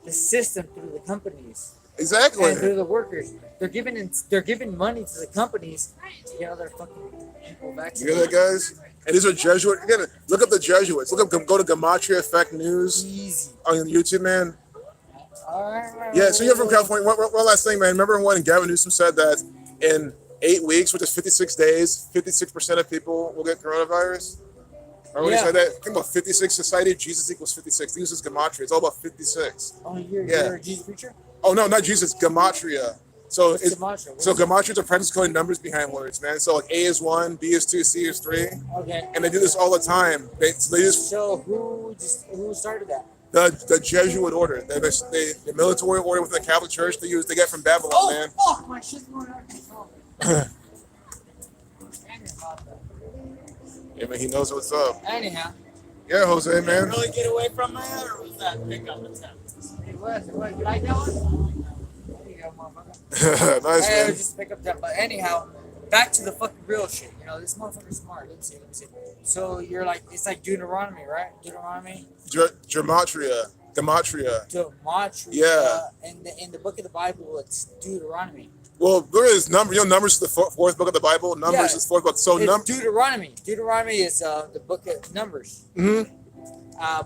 the system through the companies. Exactly. And through the workers. They're giving money to the companies to get other fucking people vaccinated. You hear that, guys? And these are Jesuits. Again, look up the Jesuits. Go to Gematria Effect News. Easy. On YouTube, man. All right. Yeah, so you're from California. One last thing, man. Remember when Gavin Newsom said that in 8 weeks, which is 56 days, 56% of people will get coronavirus? Remember when he said that? Think about 56 society. Jesus equals 56. He uses gematria. It's all about 56. Oh, you're a Jesus preacher? Oh no, not Jesus. Gematria. So What's gematria? so gematria is a practice coding numbers behind words, man. So like A is 1, B is 2, C is 3. Okay. And they do this all the time. So who started that? The Jesuit order, the military order within the Catholic Church. They get from Babylon, man. Oh fuck! My shit's going out of control. Yeah, man, he knows what's up. Anyhow. Yeah, Jose, man. Did you really get away from that, or was that pickup attempt? It was. You like that one? There you go, motherfucker. Nice, Hey, man. just pick up that. But anyhow, back to the fucking real shit. You know, this motherfucker's smart. Let me see. So you're like, it's like Deuteronomy, right? Deuteronomy. Gematria. Gematria. Yeah. In the book of the Bible, it's Deuteronomy. Well, there is number. You know, Numbers is the fourth book of the Bible. Numbers is the fourth book. So it's Deuteronomy. Deuteronomy is the book of Numbers. Mm-hmm.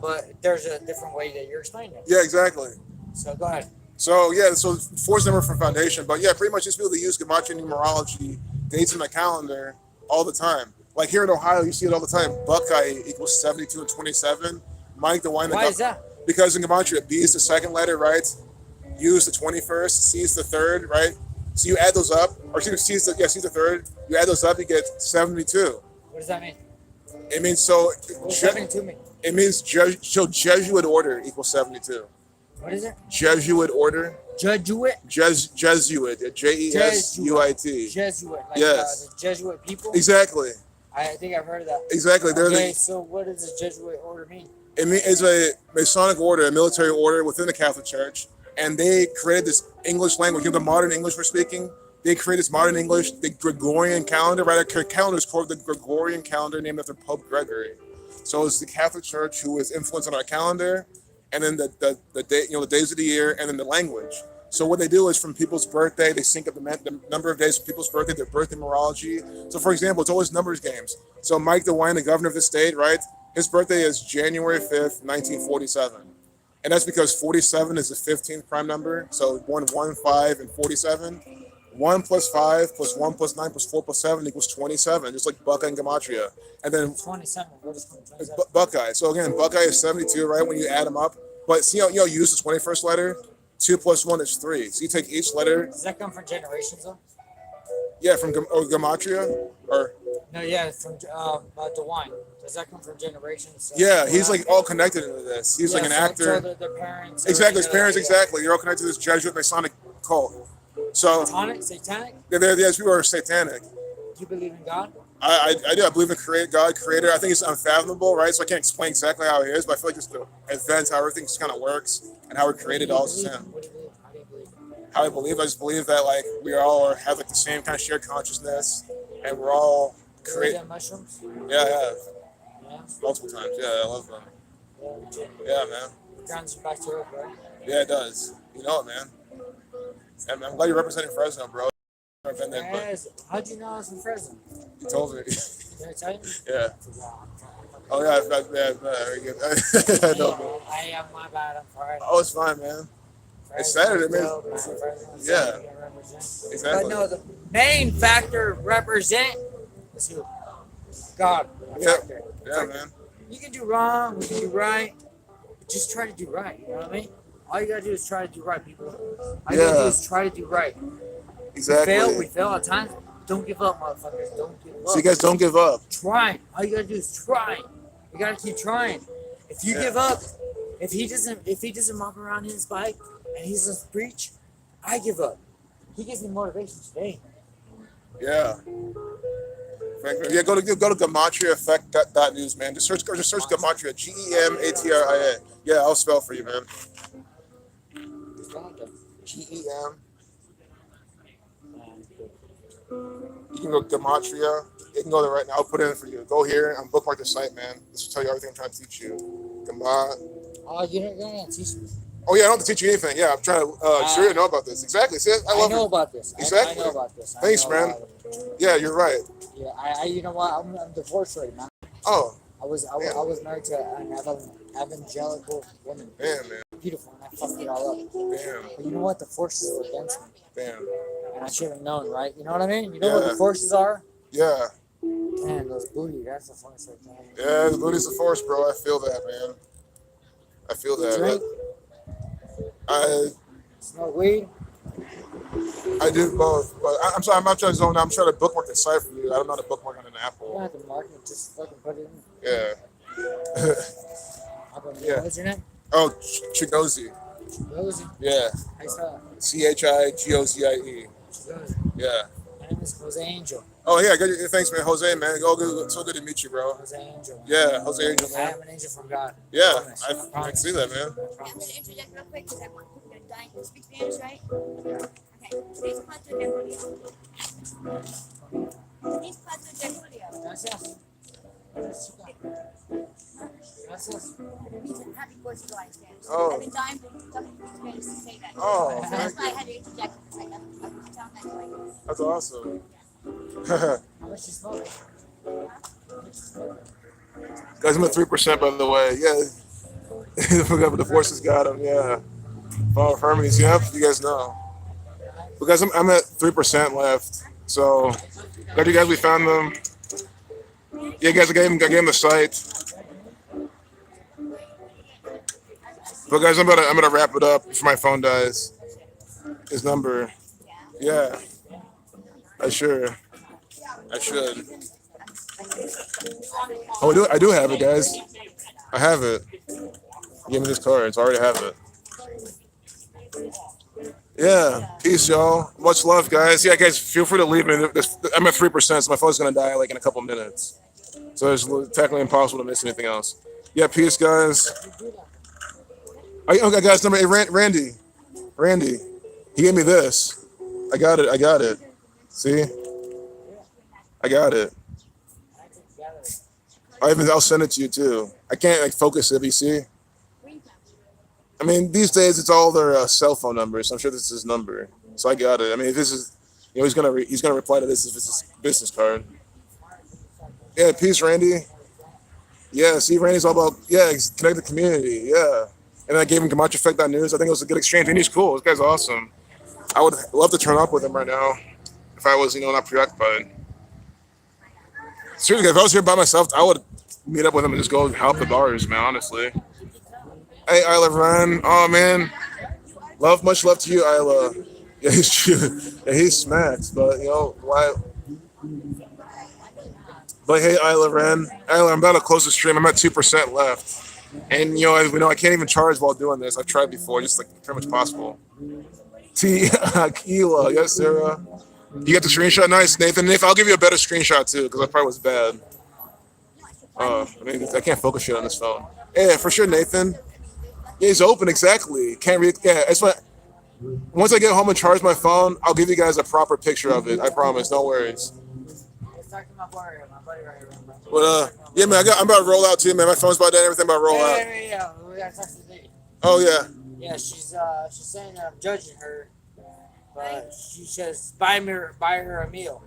But there's a different way that you're explaining it. Yeah, exactly. So go ahead. So yeah, so four's number for foundation, but yeah, pretty much just people that use gematria numerology, dates in the calendar all the time. Like here in Ohio, you see it all the time. Buckeye equals 72 and 27. Mike the wine. Why is that? Because in gematria, B is the second letter, right? U is the 21st. C is the third, right? So you add those up, or C is the third. You add those up, you get 72. What does that mean? It means so. What does 72 mean? It means Jesuit order equals 72. What is it? Jesuit order. Jesuit? Jesuit. Jesuit. Jesuit. Like Yes. The Jesuit people? Exactly. I think I've heard of that. Exactly. Okay, so what does a Jesuit order mean? It's a Masonic order, a military order within the Catholic Church, and they created this English language. You know, the modern English we're speaking. They created this modern English, the Gregorian calendar. Right, our calendar is called the Gregorian calendar, named after Pope Gregory. So it's the Catholic Church who is influencing our calendar, and then the day, you know, the days of the year, and then the language. So what they do is from people's birthday, they sync up the number of days from people's birthday, their birth numerology. So for example, it's always numbers games. So Mike DeWine, the governor of the state, right? His birthday is January 5th, 1947. And that's because 47 is the 15th prime number. So 1, 1, 5, and 47. 1 plus 5 plus 1 plus 9 plus 4 plus 7 equals 27, just like Buckeye and gematria. And then 27. What is 27? Buckeye. So again, Buckeye is 72, right? When you add them up. But see how you use the 21st letter? 2 plus 1 is 3. So you take each letter. Does that come from generations though? Yeah, from gematria or. No, yeah, from DeWine. Does that come from generations? So Yeah, he's like all connected into this. He's like an actor. So their parents. Exactly, his parents. Exactly, you're all connected to this Jesuit Masonic cult. So. Satanic? Yes, people are satanic. Do you believe in God? I do. I believe in God, creator. I think it's unfathomable, right? So I can't explain exactly how it is, but I feel like just the events, how everything just kind of works, and how we're created all the same. What do you believe? How do you believe? How I believe, I just believe that like we all have like the same kind of shared consciousness, and we're all created. Mushrooms? Yeah, I have. Yeah. Multiple times. Yeah, I love them. Yeah, man. Grounds you back to earth, right? Yeah, it does. You know it, man. And I'm glad you're representing Fresno, bro. I've been there, but how'd you know I was from Fresno? you told me. Did I tell you? Yeah. Oh yeah, very good. I know. I am my bad. I'm sorry. Oh, it's fine, man. It's Saturday, man. Yeah. Exactly. But no, the main factor represent is who? God. Yeah. Yeah, man. You can do wrong, we can do right. But just try to do right. You know what I mean? All you gotta do is try to do right, people. All you gotta do is try to do right. Exactly. We fail at times. Don't give up, motherfuckers. Don't give up. So you guys don't give up. Try. All you gotta do is try. You gotta keep trying. If you give up, if he doesn't walk around his bike and he doesn't preach, I give up. He gives me motivation today. Yeah. Yeah, go to Gematria Effect.news, man. Just search Gematria. GEMATRIA. Yeah, I'll spell for you, man. GEM. You can go Gematria. You can go there right now. I'll put it in for you. Go here and bookmark the site, man. This will tell you everything I'm trying to teach you. Oh, you're gonna teach me. Oh yeah, I don't have to teach you anything. Yeah, I'm trying to sure you know about this. Exactly. See, I know about this. Exactly. I know about this. Thanks, man. Yeah, you're right. Yeah, I you know what? I'm divorced right now. Oh. I was married to an evangelical woman. Damn, man. Beautiful, and I fucked it all up. Damn. But you know what? The forces were against me. Damn. And I should have known, right? You know what I mean? You know what the forces are? Yeah. Man, those booty, that's the funniest right there. Yeah, the booty's the force, bro. I feel that, man. I feel that. Drink, I smoke weed. I do both, but I'm sorry. I'm not trying to zone out. I'm trying to bookmark the site for you. I don't know how to bookmark on an You don't Apple. have to mark it, just fucking put it in. Yeah. Yeah. Yeah. What's your name? Oh, Chigozie. Rosie. Yeah. How you spell it? CHIGOZIE. Chigozie. Yeah. My name is Jose Angel. Oh yeah. Good. Thanks, man. Jose, man. Oh, good. So good to meet you, bro. Jose Angel. Yeah, Jose Angel, I man. am an angel from God. Yeah, Promise. I can see that, man. I I'm going promise. to interject real quick because you're dying to speak Spanish, right? Okay. Today's Plato de Julio. Today's Plato de Julio. Gracias. Gracias. It means happy 4th of July in Spanish. Oh. I've been dying to speak Spanish to say that. Oh, So that's why I had to interject because I found that like, that's awesome. How much you smoke? Guys, I'm at 3%, by the way. Yeah. Forgot, but the forces got him. Yeah. Follow Hermes. Yep. You guys know. Because I'm at 3% left. So, glad you guys, we found them. Yeah, guys, I gave him the site. But guys, I'm gonna wrap it up before my phone dies. His number. Yeah. I should. Oh, I do have it, guys. I have it. Give me this card, so I already have it. Yeah. Peace, y'all. Much love, guys. Yeah, guys, feel free to leave me. I'm at 3%, so my phone's gonna die like in a couple minutes. So it's technically impossible to miss anything else. Yeah, peace, guys. Okay, guys, number 8, Randy. He gave me this. I got it. See? I got it. I'll send it to you too. I can't like focus it, you see? I mean, these days it's all their cell phone numbers. So I'm sure this is his number. So I got it. I mean, if this is, he's gonna reply to this if it's his business card. Yeah, peace, Randy. Yeah, see, Randy's all about connect the community. Yeah, and I gave him Camacho Effect News. I think it was a good exchange, and he's cool. This guy's awesome. I would love to turn up with him right now if I was, not preoccupied. Seriously, if I was here by myself, I would meet up with him and just go help the bars, man. Honestly. Hey, Isla Ren. Oh man, much love to you, Isla. Yeah, he's true. Yeah, he smacks, but why? But hey, Isla Ren. Isla, I'm about to close the stream. I'm at 2% left, and I can't even charge while doing this. I've tried before, just like pretty much possible. Aquila, yes, Sarah. You got the screenshot? Nice, Nathan. Nathan, I'll give you a better screenshot too, because I probably was bad. I can't focus shit on this phone. Yeah, for sure, Nathan. Yeah, he's open, exactly. Can't read. Yeah, that's what. Once I get home and charge my phone, I'll give you guys a proper picture of it. I promise. No worries. But yeah, man, I'm about to roll out too, man. My phone's about dead. Everything about to roll out. Yeah. We gotta talk to Dave. Oh yeah. Yeah, she's saying that I'm judging her, but she says buy her a meal.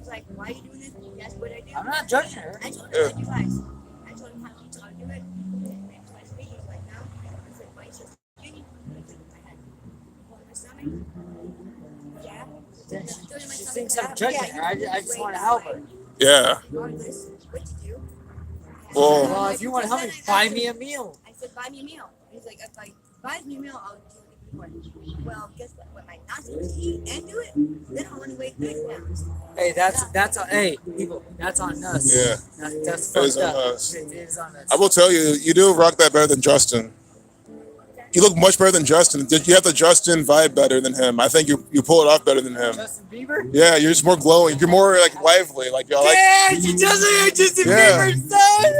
he's like, why are you doing this? That's what I do. I'm not judging her. I told him, you guys. I told him how to do it. And then twice a week, he's like, no. I said, why is it skinny? I had one in my stomach. Yeah. She thinks I'm judging her. I just want to help her. Yeah. Regardless, what to do. Well, Well, if you want to help me, buy me a meal. I said, buy me a meal. He's like, if I buy me a meal, I'll do it more. Well, guess what? When I'm not supposed to eat and do it, then I want to weigh 30 pounds. Hey, that's on. Hey, people, that's on us. Yeah. That's It is fucked on up. us. It is on us. I will tell you, you do rock that better than Justin. You look much better than Justin. You have the Justin vibe better than him. I think you pull it off better than him. Justin Bieber? Yeah, you're just more glowing. You're more like lively. Like y'all like. Yeah, she doesn't. Justin Yeah. Bieber, son.